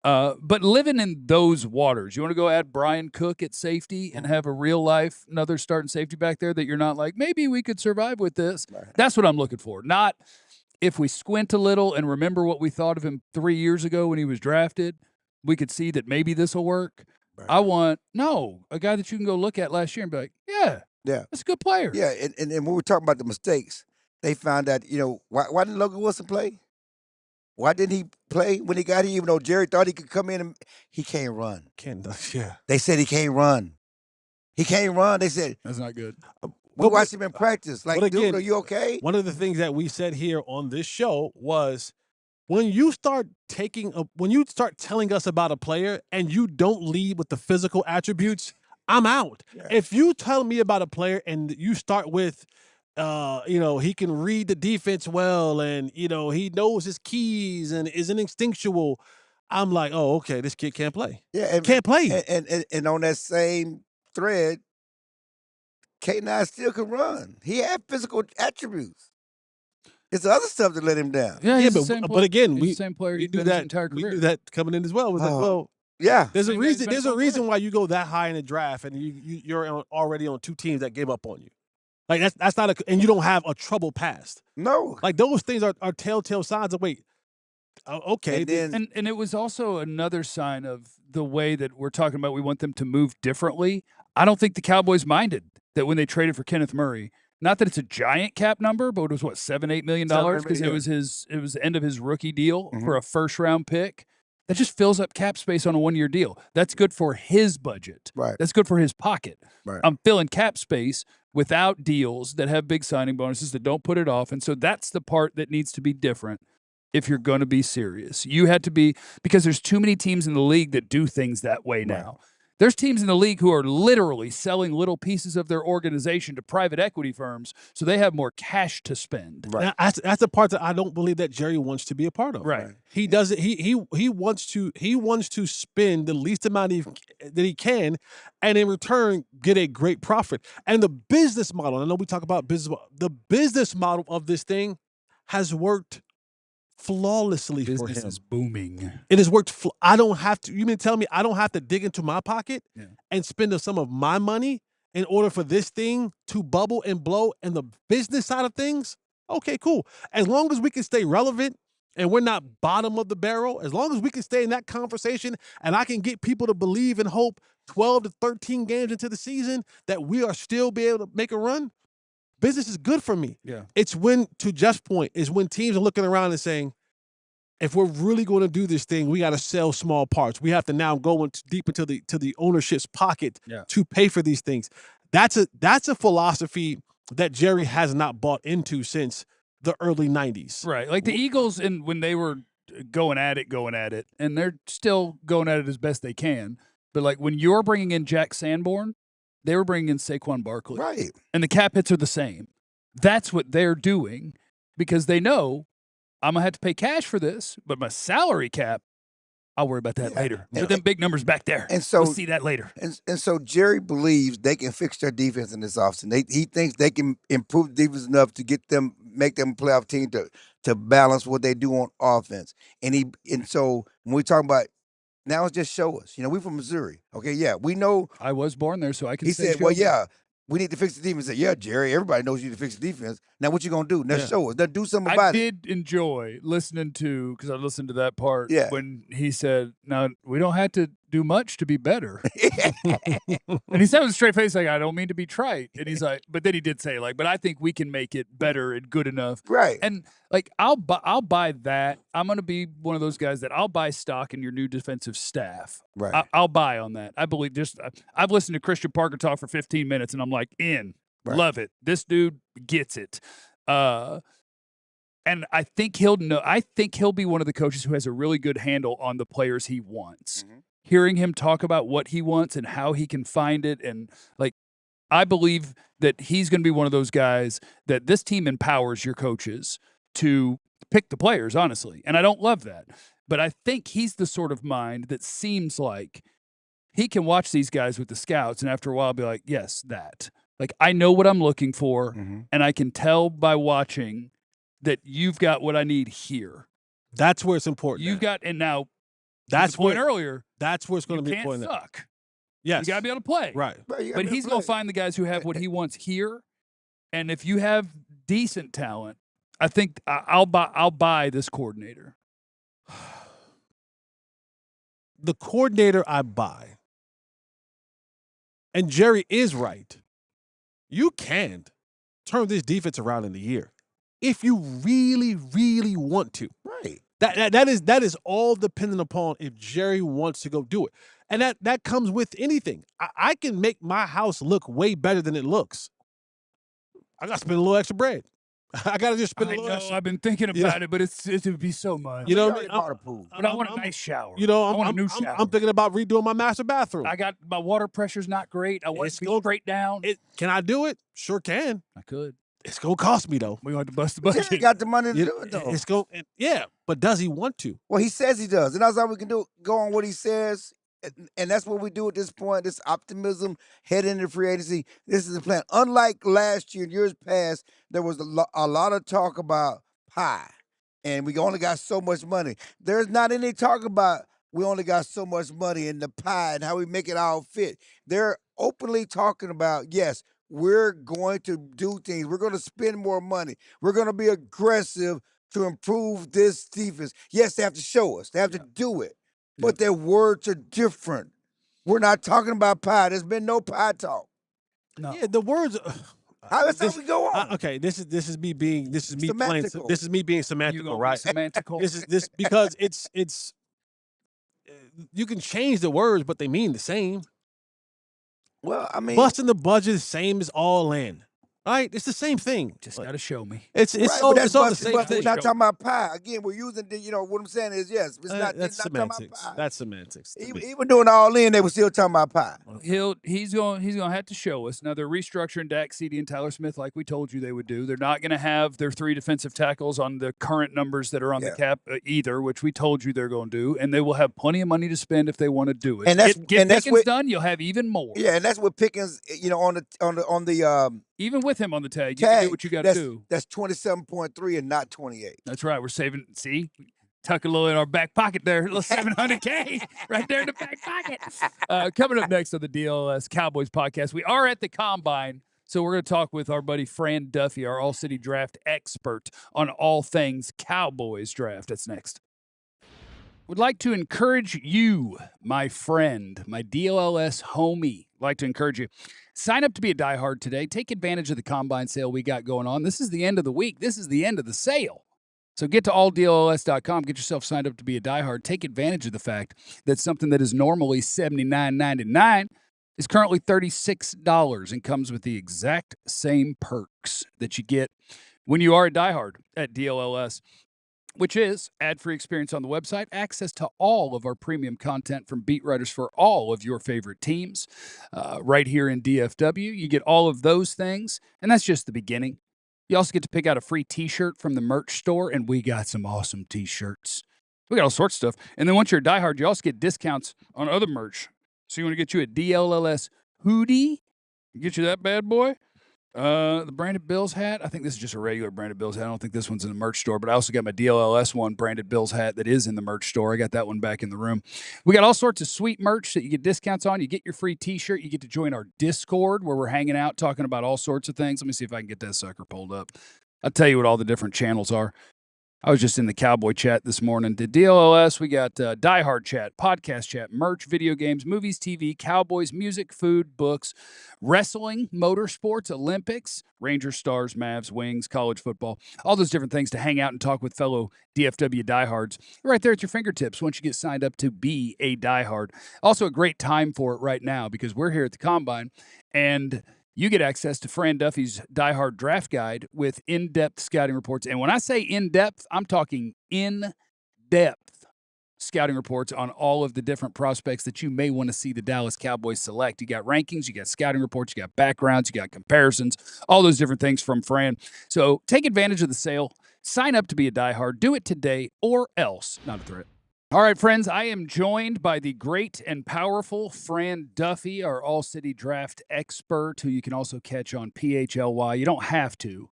But living in those waters, you want to go add Brian Cook at safety and have a real life, another starting safety back there that you're not like, maybe we could survive with this. Right. That's what I'm looking for. Not if we squint a little and remember what we thought of him 3 years ago when he was drafted, we could see that maybe this will work. Right. I want, a guy that you can go look at last year and be like, yeah, Yeah. that's a good player. Yeah, and when we were talking about the mistakes, they found out, why didn't Logan Wilson play? Why didn't he play when he got here, even though Jerry thought he could come in and he can't run? Yeah. They said he can't run. He can't run. They said, That's not good. we But- watched him in practice. Like, but dude, again, are you okay? One of the things that we said here on this show was when you start telling us about a player and you don't lead with the physical attributes, I'm out. Yeah. If you tell me about a player and you start with he can read the defense well and he knows his keys and isn't instinctual, I'm like, oh, okay, this kid can't play. Yeah, Can't play. And on that same thread, K9 still can run. He had physical attributes. It's the other stuff that let him down. Yeah, Yeah, he's the but- same but player. again, He's we- the same player We he's do been his that. entire We career. do that coming in as well. It was like, Oh. well, Yeah. there's a Same guy's reason. been There's a fun reason player. why you go that high in the draft and you're already on two teams that gave up on you. Like that's not and you don't have a troubled past. No. Like those things are telltale signs of wait. Okay, And then And it was also another sign of the way that we're talking about we want them to move differently. I don't think the Cowboys minded that when they traded for Kenneth Murray. Not that it's a giant cap number, but it was what, $7-8 million because yeah. it was the end of his rookie deal Mhm. for a first round pick. That just fills up cap space on a 1 year deal. That's good for his budget. Right. That's good for his pocket. Right. I'm filling cap space without deals that have big signing bonuses that don't put it off. And so that's the part that needs to be different if you're going to be serious. You had to be, because there's too many teams in the league that do things that way now. There's teams in the league who are literally selling little pieces of their organization to private equity firms so they have more cash to spend. Right. That's the part that I don't believe that Jerry wants to be a part of. Right. He doesn't. He wants to spend the least amount that he can, and in return get a great profit. And the business model. I know we talk about business. The business model of this thing has worked flawlessly for Business him. is booming. It has worked. I don't have to. You mean tell me I don't have to dig into my pocket Yeah. and spend some of my money in order for this thing to bubble and blow? And the business side of things, okay, cool. As long as we can stay relevant and we're not bottom of the barrel, as long as we can stay in that conversation, and I can get people to believe and hope 12 to 13 games into the season that we are still be able to make a run. Business is good for me. Yeah. It's when, to Jeff's point, is when teams are looking around and saying, if we're really going to do this thing, we got to sell small parts. We have to now go deep into the ownership's pocket to pay for these things. That's a philosophy that Jerry has not bought into since the early 90s. Right. Like the Eagles, and when they were going at it, and they're still going at it as best they can. But like when you're bringing in Jack Sanborn, they were bringing in Saquon Barkley. Right. And the cap hits are the same. That's what they're doing because they know I'm going to have to pay cash for this, but my salary cap, I'll worry about that later. But them big numbers back there. And so we'll see that later. And so Jerry believes they can fix their defense in this offseason. He thinks they can improve the defense enough to make them a playoff team to balance what they do on offense. And so when we talk about now, it's just show us. We from Missouri. Okay, yeah, we know. I was born there, so I can. He say said, "Well, show me. yeah, we need to fix the defense." I said, "Yeah, Jerry, everybody knows you need to fix the defense. Now, what you gonna do? Now, show us. Now, do something about I it." did enjoy listening to, because I listened to that part when he said, "Now we don't have to do much to be better." And he said with a straight face, like, "I don't mean to be trite." And he's like, but then he did say, like, "But I think we can make it better and good enough." Right. And like, I'll buy that. I'm gonna be one of those guys that I'll buy stock in your new defensive staff. Right. I'll buy on that. I believe. I've listened to Christian Parker talk for 15 minutes, and I'm like, Right. love it. This dude gets it. And I think he'll know. I think he'll be one of the coaches who has a really good handle on the players he wants. Hearing him talk about what he wants and how he can find it, and like, I believe that he's going to be one of those guys that this team empowers your coaches to pick the players, honestly. And I don't love that. But I think he's the sort of mind that seems like he can watch these guys with the scouts and after a while be like, yes, that. Like, I know what I'm looking for, and I can tell by watching that you've got what I need here. That's where it's important. You've got, and now, that's the point where, earlier. That's where it's going to be You can't important. suck. Yes. You got to be able to play. Right. But he's going to find the guys who have what he wants here. And if you have decent talent, I think I'll buy this coordinator. The coordinator I buy, and Jerry is right, you can turn this defense around in a year if you really, really want to. Right. That is all dependent upon if Jerry wants to go do it. And that comes with anything. I can make my house look way better than it looks. I got to spend a little extra bread. I got to just spend a little extra. I've been thinking about it, but it would be so much. You know what I mean? But I want a nice shower. You know, I want a new shower. I'm thinking about redoing my master bathroom. I got my water pressure's not great. I want it to be straight down. Can I do it? Sure can. I could. It's going to cost me, though. We want to bust the But budget. he got the money to do it, though. It's going, yeah, but does he want to? Well, he says he does, and that's all we can do. Go on what he says, and that's what we do at this point. This optimism, head into free agency. This is the plan. Unlike last year, years past, there was a lot of talk about pie, and we only got so much money. There's not any talk about we only got so much money in the pie and how we make it all fit. They're openly talking about, yes, we're going to do things. We're going to spend more money. We're going to be aggressive to improve this defense. Yes, they have to show us. They have to do it. But their words are different. We're not talking about pie. There's been no pie talk. No. Yeah, the words. That's how we go on. Okay, this is me being playing. Semantical. This is me being semantical, right? Semantical. This because it's you can change the words, but they mean the same. Well, I mean, busting the budget, same as all in. Right? It's the same thing. Just got to show me. It's right, all that's the same we're thing. not talking about pie. Again, we're using the, what I'm saying is, yes, it's not, That's it's not talking semantics. about pie. That's semantics. Even doing all in, they were still talking about pie. He's going to have to show us. Now, they're restructuring Dak, CD, and Tyler Smith like we told you they would do. They're not going to have their 3 defensive tackles on the current numbers that are on the cap either, which we told you they're going to do. And they will have plenty of money to spend if they want to do it. And that's get that's Pickens done, you'll have even more. Yeah, and that's what Pickens, on the even with him on the tag, you can do what you got to do. That's 27.3 and not 28. That's right. We're saving. See, tuck a little in our back pocket there. A little $700K right there in the back pocket. Coming up next on the DLLS Cowboys podcast, we are at the Combine. So we're going to talk with our buddy Fran Duffy, our All-City draft expert on all things Cowboys draft. That's next. Would like to encourage you, my friend, my DLLS homie, like to encourage you. Sign up to be a Diehard today. Take advantage of the Combine sale we got going on. This is the end of the week. This is the end of the sale. So get to alldlls.com. Get yourself signed up to be a Diehard. Take advantage of the fact that something that is normally $79.99 is currently $36 and comes with the exact same perks that you get when you are a Diehard at DLLS, which is ad-free experience on the website, access to all of our premium content from beat writers for all of your favorite teams right here in DFW. You get all of those things, and that's just the beginning. You also get to pick out a free T-shirt from the merch store, and we got some awesome T-shirts. We got all sorts of stuff. And then once you're a Diehard, you also get discounts on other merch. So you want to get you a DLLS hoodie, get you that bad boy. The Branded Bills hat. I think this is just a regular Branded Bills hat. I don't think this one's in the merch store, but I also got my DLLS one Branded Bills hat that is in the merch store. I got that one back in the room. We got all sorts of sweet merch that you get discounts on. You get your free T-shirt. You get to join our Discord where we're hanging out talking about all sorts of things. Let me see if I can get that sucker pulled up. I'll tell you what all the different channels are. I was just in the Cowboy chat this morning. The DLLS, we got Diehard chat, podcast chat, merch, video games, movies, TV, Cowboys, music, food, books, wrestling, motorsports, Olympics, Rangers, Stars, Mavs, Wings, college football, all those different things to hang out and talk with fellow DFW Diehards right there at your fingertips once you get signed up to be a Diehard. Also a great time for it right now because we're here at the Combine and you get access to Fran Duffy's Diehard Draft Guide with in-depth scouting reports. And when I say in-depth, I'm talking in-depth scouting reports on all of the different prospects that you may want to see the Dallas Cowboys select. You got rankings, you got scouting reports, you got backgrounds, you got comparisons, all those different things from Fran. So take advantage of the sale. Sign up to be a diehard. Do it today or else. Not a threat. All right, friends, I am joined by the great and powerful Fran Duffy, our All-City draft expert, who you can also catch on PHLY. You don't have to.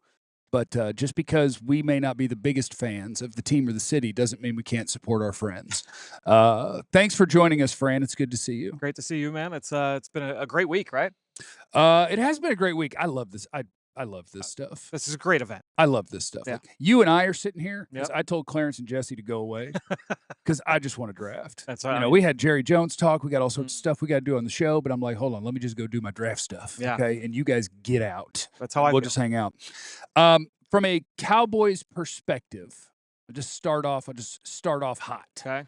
But just because we may not be the biggest fans of the team or the city doesn't mean we can't support our friends. Thanks for joining us, Fran. It's good to see you. Great to see you, man. It's been a great week, right? It has been a great week. I love this. I love this stuff. This is a great event. I love this stuff. Yeah. Like, you and I are sitting here because Yep. I told Clarence and Jesse to go away because I just want to draft. That's You right. know, we had Jerry Jones talk. We got all sorts of stuff we got to do on the show, but I'm like, hold on, let me just go do my draft stuff. Yeah. Okay. And you guys get out. That's how I We'll feel. just hang out. From a Cowboys perspective, I'll just start off hot. Okay.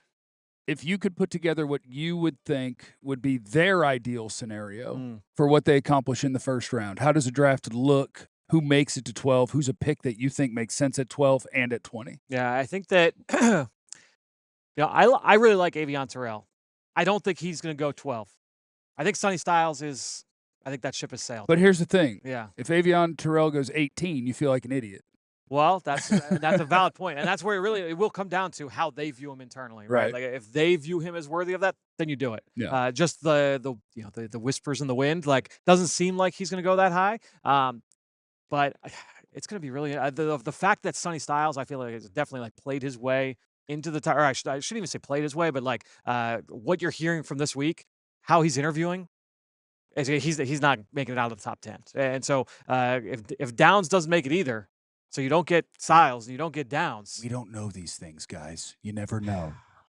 If you could put together what you would think would be their ideal scenario Mm. for what they accomplish in the first round, how does a draft look? Who makes it to 12? Who's a pick that you think makes sense at 12 and at 20? Yeah, I think that I really like Avion Terrell. I don't think he's going to go 12. I think Sonny Styles is. I think that ship has sailed. But here's the thing. Yeah. If Avion Terrell goes 18, you feel like an idiot. Well, that's a valid point, and that's where it will come down to how they view him internally, right? Right. Like if they view him as worthy of that, then you do it. Yeah. Just the whispers in the wind, like doesn't seem like he's going to go that high. But it's going to be really the fact that Sonny Styles, I feel like, has definitely like played his way into the top. Or I shouldn't even say played his way, but like what you're hearing from this week, how he's interviewing. He's not making it out of the top 10. And so if Downs doesn't make it either, so you don't get Styles and you don't get Downs. We don't know these things, guys. You never know.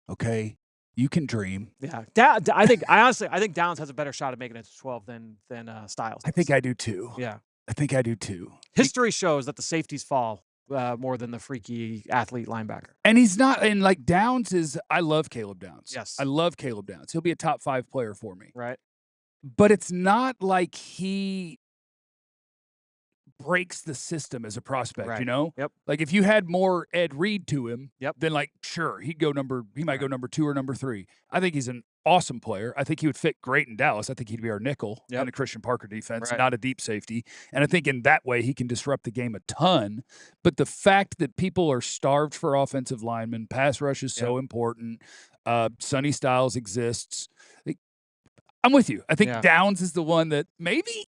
Okay? You can dream. Yeah. I think Downs has a better shot at making it to 12 than Styles. I think I do too. Yeah. I think I do too. History shows that the safeties fall more than the freaky athlete linebacker. And he's not, and like Downs is, I love Caleb Downs. Yes. I love Caleb Downs. He'll be a top 5 player for me. Right. But it's not like he breaks the system as a prospect, Right. you know? Yep. Like if you had more Ed Reed to him, Yep. then like, sure, he might go number 2 or number 3. I think he's an awesome player. I think he would fit great in Dallas. I think he'd be our nickel Yep. in a Christian Parker defense, Right. not a deep safety. And I think in that way he can disrupt the game a ton. But the fact that people are starved for offensive linemen, pass rush is so important. Sonny Styles exists. I'm with you. I think Yeah. Downs is the one that maybe,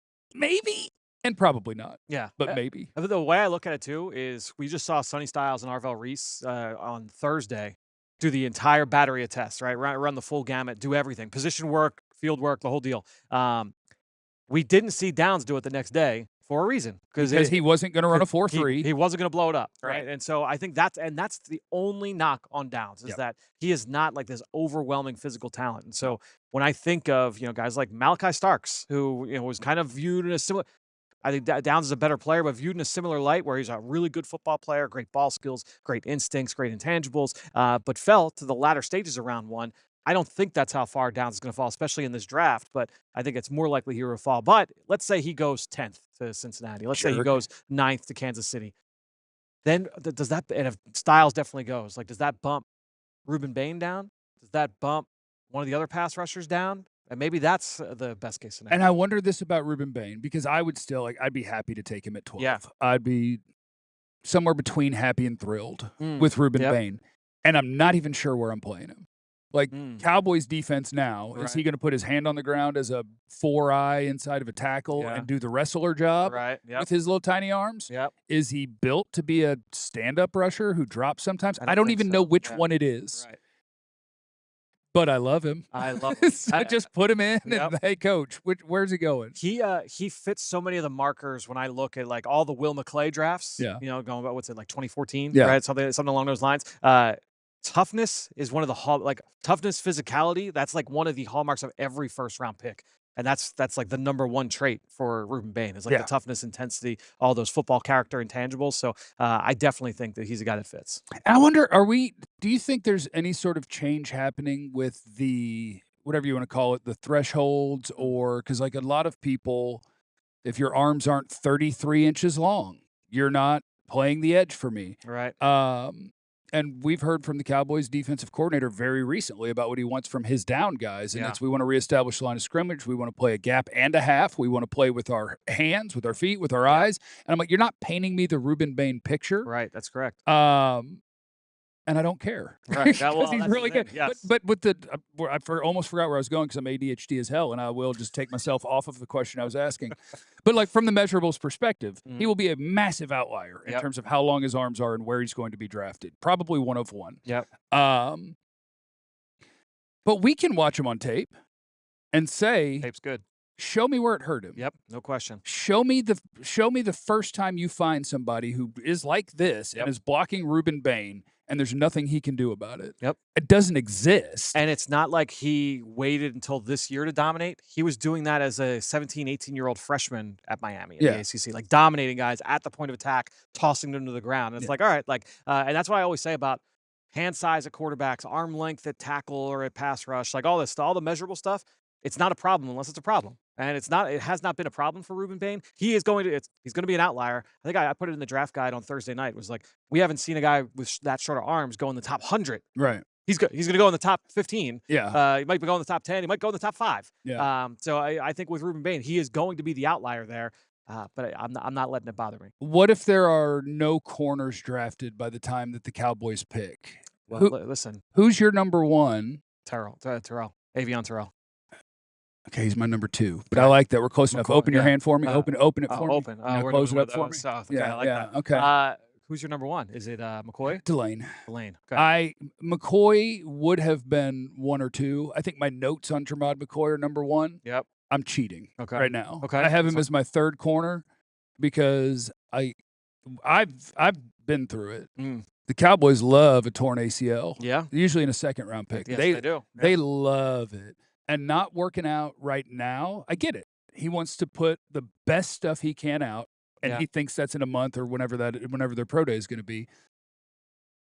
and probably not. Yeah. But maybe. The way I look at it too is we just saw Sonny Styles and Arvell Reese on Thursday do the entire battery of tests, right? Run the full gamut, do everything, position work, field work, the whole deal. We didn't see Downs do it the next day for a reason Because he wasn't going to run a 4.3. He wasn't going to blow it up, right? Right. And so I think that's the only knock on Downs is Yep. that he is not like this overwhelming physical talent. And so when I think of guys like Malachi Starks, who was kind of viewed in a similar. I think Downs is a better player, but viewed in a similar light where he's a really good football player, great ball skills, great instincts, great intangibles, but fell to the latter stages of round 1. I don't think that's how far Downs is going to fall, especially in this draft, but I think it's more likely he will fall. But let's say he goes 10th to Cincinnati. Let's say he Sure. goes 9th to Kansas City. Then does that, and if Styles definitely goes, like, does that bump Ruben Bain down? Does that bump one of the other pass rushers down? And maybe that's the best case scenario. And I wonder this about Ruben Bain, because I would still, I'd be happy to take him at 12. Yeah. I'd be somewhere between happy and thrilled with Ruben Yep. Bain. And I'm not even sure where I'm playing him. Like, Cowboys defense now, is he Right. going to put his hand on the ground as a 4-eye inside of a tackle Yeah. and do the wrestler job Right. Yep. with his little tiny arms? Yep. Is he built to be a stand-up rusher who drops sometimes? I I don't don't think even so. know which Yeah. one it is. Right. But I love him. I love So just put him in Yep. and, hey, coach, where's he going? He fits so many of the markers when I look at like all the Will McClay drafts. Yeah. Going about what's it like 2014, Yeah. right? Something along those lines. Toughness is one of the toughness, physicality. That's like one of the hallmarks of every first round pick, and that's like the number one trait for Ruben Bain is like Yeah. the toughness, intensity, all those football character intangibles. So I definitely think that he's a guy that fits. And I wonder, do you think there's any sort of change happening with the, whatever you want to call it, the thresholds, or because like a lot of people If your arms aren't 33 inches long, you're not playing the edge for me. Right. And we've heard from the Cowboys defensive coordinator very recently about what he wants from his down guys. And that's we want to reestablish the line of scrimmage. We want to play a gap and a half. We want to play with our hands, with our feet, with our eyes. And I'm like, you're not painting me the Ruben Bain picture. Right. That's correct. And I don't care. Right. Because he's really good. Yes. But with the, I almost forgot where I was going because I'm ADHD as hell, and I will just take myself off of the question I was asking. But like from the measurables perspective, he will be a massive outlier in terms of how long his arms are and where he's going to be drafted. Probably one of one. Yep. But we can watch him on tape and say, tape's good. Show me where it hurt him. Yep, no question. Show me the first time you find somebody who is like this and is blocking Ruben Bain, and there's nothing he can do about it. Yep. It doesn't exist. And it's not like he waited until this year to dominate. He was doing that as a 17, 18-year-old freshman at Miami in the ACC, like dominating guys at the point of attack, tossing them to the ground. And it's like, all right, like, and that's why I always say about hand size at quarterbacks, arm length at tackle or at pass rush, like all this, all the measurable stuff. It's not a problem unless it's a problem. And it has not been a problem for Ruben Bain. He's going to be an outlier. I think I put it in the draft guide on Thursday night. It was like, we haven't seen a guy with that short of arms go in the top 100. Right. He's going to go in the top 15. Yeah. He might go in the top 10. He might go in the top 5. Yeah. So I think with Ruben Bain, he is going to be the outlier there. But I'm not letting it bother me. What if there are no corners drafted by the time that the Cowboys pick? Well, listen. Who's your number one? Terrell. Avion Terrell. Okay, he's my number 2. But I like that. We're close enough. Open your hand for me. Open it for me. Open. Close it up for me. Okay, I like that. Okay. Who's your number 1? Is it McCoy? Delane. Okay. McCoy would have been 1 or 2. I think my notes on Jermod McCoy are number 1. Yep. I'm cheating right now. Okay. I have him as my 3rd corner because I've been through it. The Cowboys love a torn ACL. Yeah. Usually in a 2nd-round pick. Yes, they do. They love it. And not working out right now, I get it. He wants to put the best stuff he can out, and he thinks that's in a month or whenever their pro day is going to be.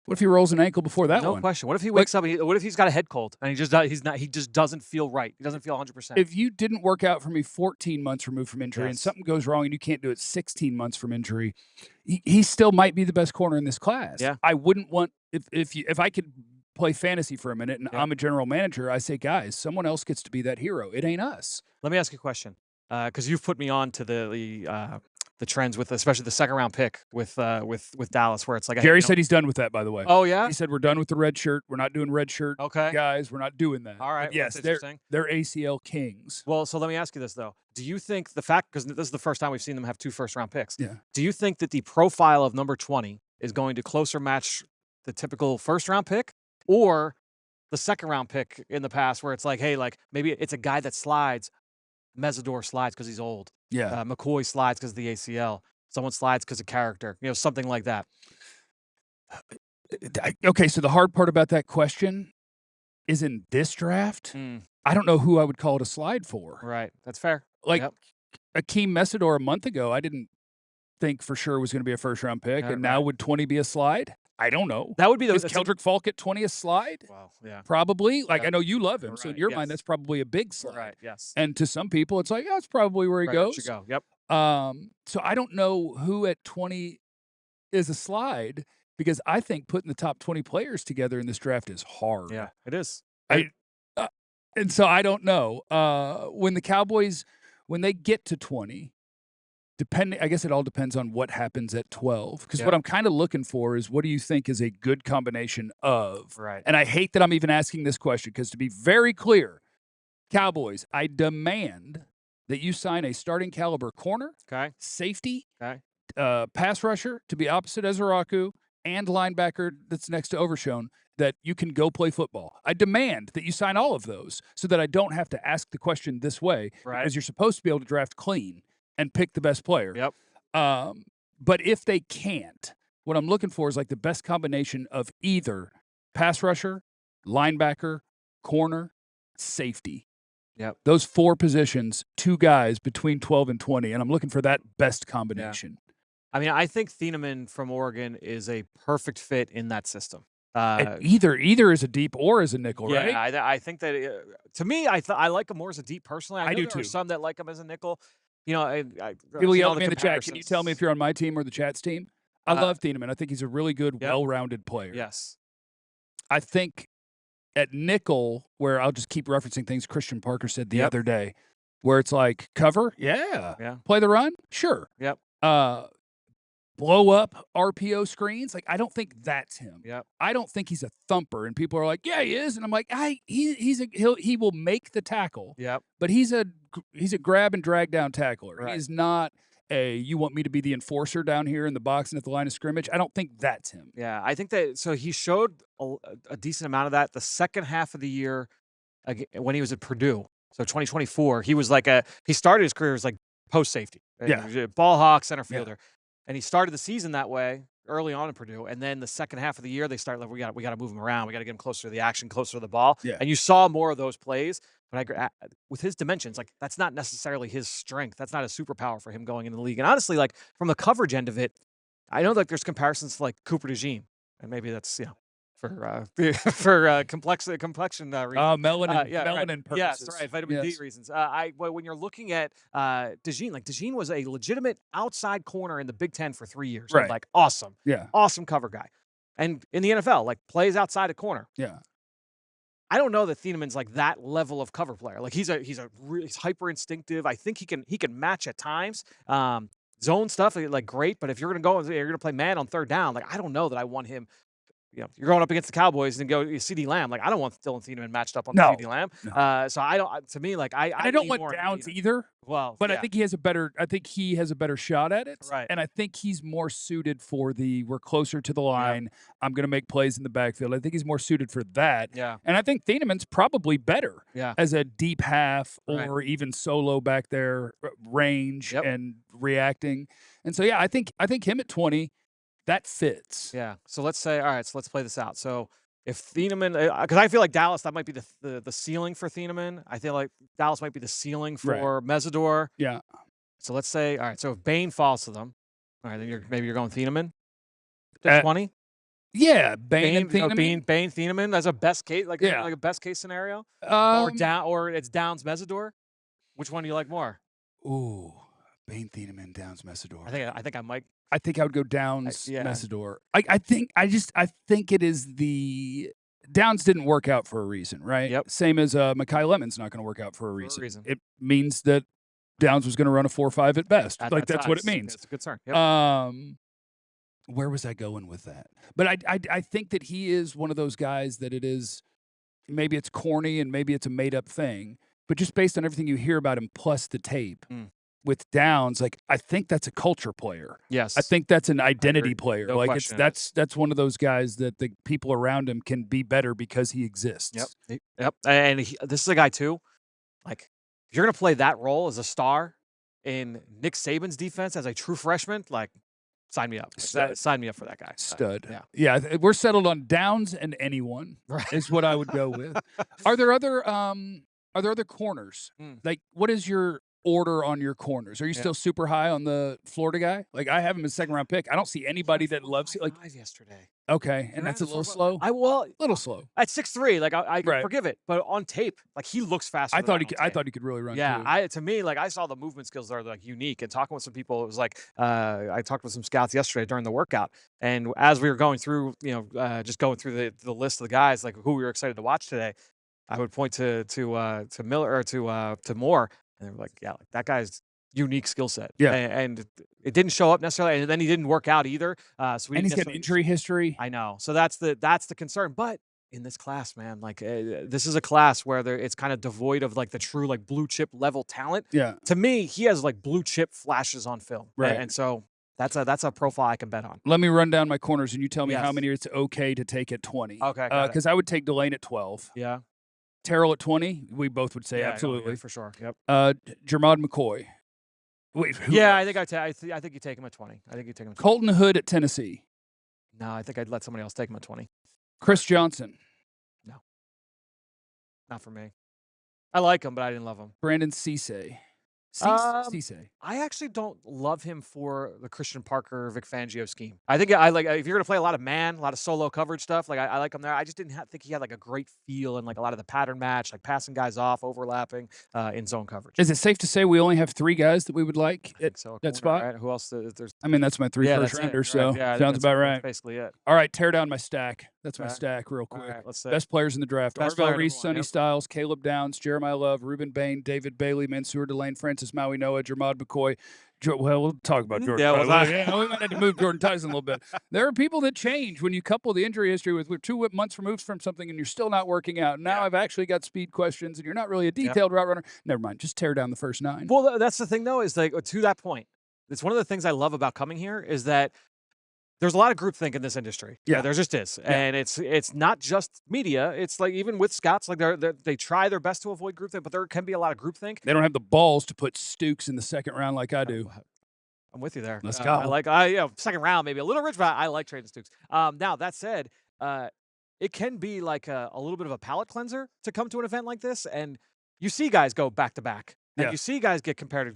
What if he rolls an ankle before that one? No question. What if he wakes up? What if he's got a head cold and he just doesn't feel right? He doesn't feel 100%. If you didn't work out for me 14 months removed from injury and something goes wrong and you can't do it 16 months from injury, he still might be the best corner in this class. Yeah. I wouldn't want if I could play fantasy for a minute and I'm a general manager, I say, guys, someone else gets to be that hero. It ain't us. Let me ask you a question, because you've put me on to the trends with especially the 2nd-round pick with Dallas, where it's like Jerry said he's done with that, by the way. Oh yeah, he said we're done with the red shirt. We're not doing red shirt. Okay, guys, we're not doing that. All right. But yes, they're ACL kings. Well, so let me ask you this though: do you think because this is the first time we've seen them have 2 first-round picks? Yeah. Do you think that the profile of number 20 is going to closer match the typical first-round pick, or the 2nd-round pick in the past, where it's like, hey, like maybe it's a guy that slides, Mesidor slides because he's old. Yeah. McCoy slides because of the ACL. Someone slides because of character. Something like that. Okay, so the hard part about that question is in this draft, I don't know who I would call it a slide for. Right. That's fair. Like Akeem Mesidor a month ago, I didn't think for sure was going to be a first-round pick, and now would 20 be a slide? I don't know. That would be Is Keldrick Falk at 20 a slide? Wow, yeah. Probably. Like, I know you love him, so in your mind, that's probably a big slide. Right, yes. And to some people, it's like, that's probably where he goes. Should go. Yep. So I don't know who at 20 is a slide, because I think putting the top 20 players together in this draft is hard. Yeah, it is. And so I don't know. When the Cowboys, when they get to 20, I guess it all depends on what happens at 12. Because what I'm kind of looking for is, what do you think is a good combination of? Right. And I hate that I'm even asking this question, because to be very clear, Cowboys, I demand that you sign a starting caliber corner, safety, pass rusher to be opposite Ezeraku, and linebacker that's next to Overshone, that you can go play football. I demand that you sign all of those so that I don't have to ask the question this way, because you're supposed to be able to draft clean and pick the best player. Yep. But if they can't, what I'm looking for is like the best combination of either pass rusher, linebacker, corner, safety. Yep. Those 4 positions, 2 guys between 12 and 20, and I'm looking for that best combination. I mean, I think Thieneman from Oregon is a perfect fit in that system. Either is a deep or as a nickel, right? Yeah, I think that to me, I like him more as a deep personally. I know do there too. are some that like him as a nickel. You know, People yell at me in the chat. Can you tell me if you're on my team or the chat's team? I love Thieneman. I think he's a really good, well-rounded player. Yes. I think at nickel, where I'll just keep referencing things Christian Parker said the other day, where it's like, cover? Yeah. Play the run? Sure. Yep. Blow up RPO screens? Like, I don't think that's him. Yep. I don't think he's a thumper. And people are like, yeah, he is. And I'm like, he will make the tackle. Yep. But he's a grab and drag down tackler. Right. He's not you want me to be the enforcer down here in the box and at the line of scrimmage. I don't think that's him. Yeah, I think that so he showed a decent amount of that the second half of the year when he was at Purdue. So 2024, he was like he started his career as like post safety. Ball hawk, center fielder. And he started the season that way early on in Purdue. And then the second half of the year, they start like, we got to move him around. We got to get him closer to the action, closer to the ball. Yeah. And you saw more of those plays. But with his dimensions, like that's not necessarily his strength. That's not a superpower for him going in the league. And honestly, like from the coverage end of it, I know like there's comparisons to like Cooper DeJean, and maybe that's for complexion reasons. Melanin purposes. Yes, right. Vitamin D reasons. When you're looking at DeJean, like DeJean was a legitimate outside corner in the Big Ten for 3 years. Right. Like awesome. Yeah. Awesome cover guy. And in the NFL, like plays outside a corner. Yeah. I don't know that Thieneman's like that level of cover player. Like he's hyper instinctive. I think he can match at times. Zone stuff like great, but if you're gonna play man on third down, like I don't know that I want him. You know, you're going up against the Cowboys and go CeeDee Lamb. Like I don't want Dylan Thieneman matched up on CeeDee Lamb. No. So I don't. To me, like I don't want Downs either. Well, but I think he has a better. I think he has a better shot at it. Right. And I think he's more suited for we're closer to the line. I'm going to make plays in the backfield. I think he's more suited for that. Yeah. And I think Thieneman's probably better. Yeah. As a deep half or even solo back there, range and reacting. And so I think him at 20. That fits. Yeah. So let's say, all right, so let's play this out. So if Thieneman, because I feel like Dallas, that might be the ceiling for Thieneman. I feel like Dallas might be the ceiling for Mesidor. Yeah. So let's say, all right, so if Bain falls to them, all right, then maybe you're going Thieneman to 20? Yeah, Bain and Thieneman. Bain Thieneman as a best case, like a best case scenario? Or it's Downs Mesidor? Which one do you like more? Ooh. Bain Thieneman, Downs Mesidor. I think I might. I think I would go Downs Mesidor. I think it is the Downs didn't work out for a reason, right? Yep. Same as Mekhi Lemon's not going to work out for a reason. It means that Downs was going to run a 4.5 at best. That's what it means. It's a good start. Yep. Where was I going with that? But I think that he is one of those guys that it is. Maybe it's corny and maybe it's a made up thing, but just based on everything you hear about him plus the tape. With Downs, like I think that's a culture player. Yes, I think that's an identity player. No like question. that's one of those guys that the people around him can be better because he exists. Yep. And this is a guy too. Like if you're gonna play that role as a star in Nick Saban's defense as a true freshman, like sign me up. Sign me up for that guy. Stud. Yeah. We're settled on Downs and anyone. Right. Is what I would go with. Are there other corners? Like what is your order on your corners? Are you still super high on the Florida guy? Like I have him as second round pick. I don't see anybody that loves it. Like yesterday. Okay, and that's a little slow. A little slow. At 6'3", like I can forgive it, but on tape, like he looks faster. I thought he could really run. Yeah, too. To me, like I saw the movement skills that are like unique. And talking with some people, it was like I talked with some scouts yesterday during the workout, and as we were going through, just going through the list of the guys like who we were excited to watch today, I would point to Miller or to Moore. And they were like, yeah, like that guy's unique skill set. Yeah. And it didn't show up necessarily. And then he didn't work out either. And he's got injury history. I know. So that's the concern. But in this class, man, like this is a class where it's kind of devoid of like the true like blue chip level talent. Yeah. To me, he has like blue chip flashes on film. Right. And so that's a profile I can bet on. Let me run down my corners and you tell me how many it's okay to take at 20. Okay. Because I would take Delane at 12. Yeah. Terrell at 20, we both would say absolutely. For sure. Yep. Jermod McCoy. Wait, who? Yeah, I think you take him at 20. I think you take him at 20. Colton Hood at Tennessee. No, I think I'd let somebody else take him at 20. Chris Johnson. No. Not for me. I like him, but I didn't love him. Brandon Cisse. Cisse. I actually don't love him for the Christian Parker, Vic Fangio scheme. I think I like if you're gonna play a lot of man, a lot of solo coverage stuff. Like I like him there. I just didn't think he had like a great feel and like a lot of the pattern match, like passing guys off, overlapping in zone coverage. Is it safe to say we only have 3 guys that we would like I think so. that Corner, spot? right? Who else? There's I mean, that's my 3 yeah, first that's it, rounders, right. so Yeah, I think sounds about that's right. basically it. All right, tear down my stack. That's my Okay. stack real All quick. right, let's see. Best players in the draft. Best player Arvell number Reese, one, Sonny yep. Styles, Caleb Downs, Jeremiah Love, Ruben Bain, David Bailey, Mansour Delane, Francis Maui Noah, Jermod McCoy. Well, we'll talk about Jordan. Yeah, Tyson. Yeah, we might have to move Jordan Tyson a little bit. There are people that change when you couple the injury history with we're 2 months removed from something and you're still not working out. Now I've actually got speed questions and you're not really a detailed route runner. Never mind. Just tear down the first 9. Well, that's the thing, though, is like to that point. It's one of the things I love about coming here is that there's a lot of groupthink in this industry. Yeah. There just is, and it's not just media. It's like even with scouts, like they try their best to avoid groupthink, but there can be a lot of groupthink. They don't have the balls to put Stukes in the second round like I do. I'm with you there. Let's go. Second round maybe a little rich, but I like trading Stukes. Now that said, it can be like a little bit of a palate cleanser to come to an event like this, and you see guys go back to back, and Yeah. you see guys get compared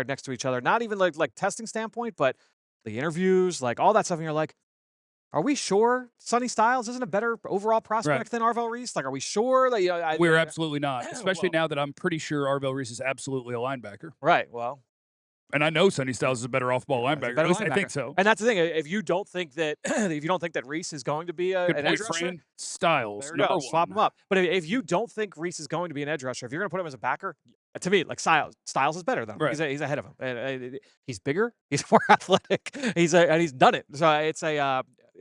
next to each other. Not even like testing standpoint, but the interviews, like all that stuff, and you're like, are we sure Sonny Styles isn't a better overall prospect than Arvell Reese? Like, are we sure that We're absolutely not, especially well- now that I'm pretty sure Arvell Reese is absolutely a linebacker. right? Well, And I know Sonny Styles is a better off-ball linebacker. better At least I linebacker. think so. And that's the thing. If you don't think that Reese is going to be Good an point, edge rusher, Fran. Styles, there we number go. 1. Swap them up. But if you don't think Reese is going to be an edge rusher, if you're going to put him as a backer, to me, like Styles is better though. Right. He's ahead of him. And he's bigger. He's more athletic. And he's done it. So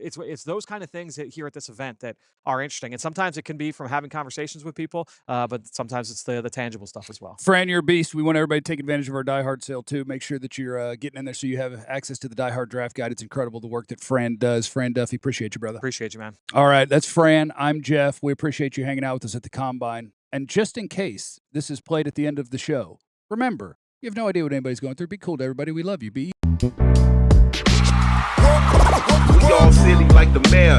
it's those kind of things here at this event that are interesting. And sometimes it can be from having conversations with people, but sometimes it's the tangible stuff as well. Fran, you're a beast. We want everybody to take advantage of our Diehard sale too. Make sure that you're getting in there so you have access to the Diehard draft guide. It's incredible the work that Fran does. Fran Duffy, appreciate you, brother. Appreciate you, man. All right, that's Fran. I'm Jeff. We appreciate you hanging out with us at the Combine. And just in case this is played at the end of the show, remember, you have no idea what anybody's going through. Be cool to everybody. We love you. Be We all silly like the mayor.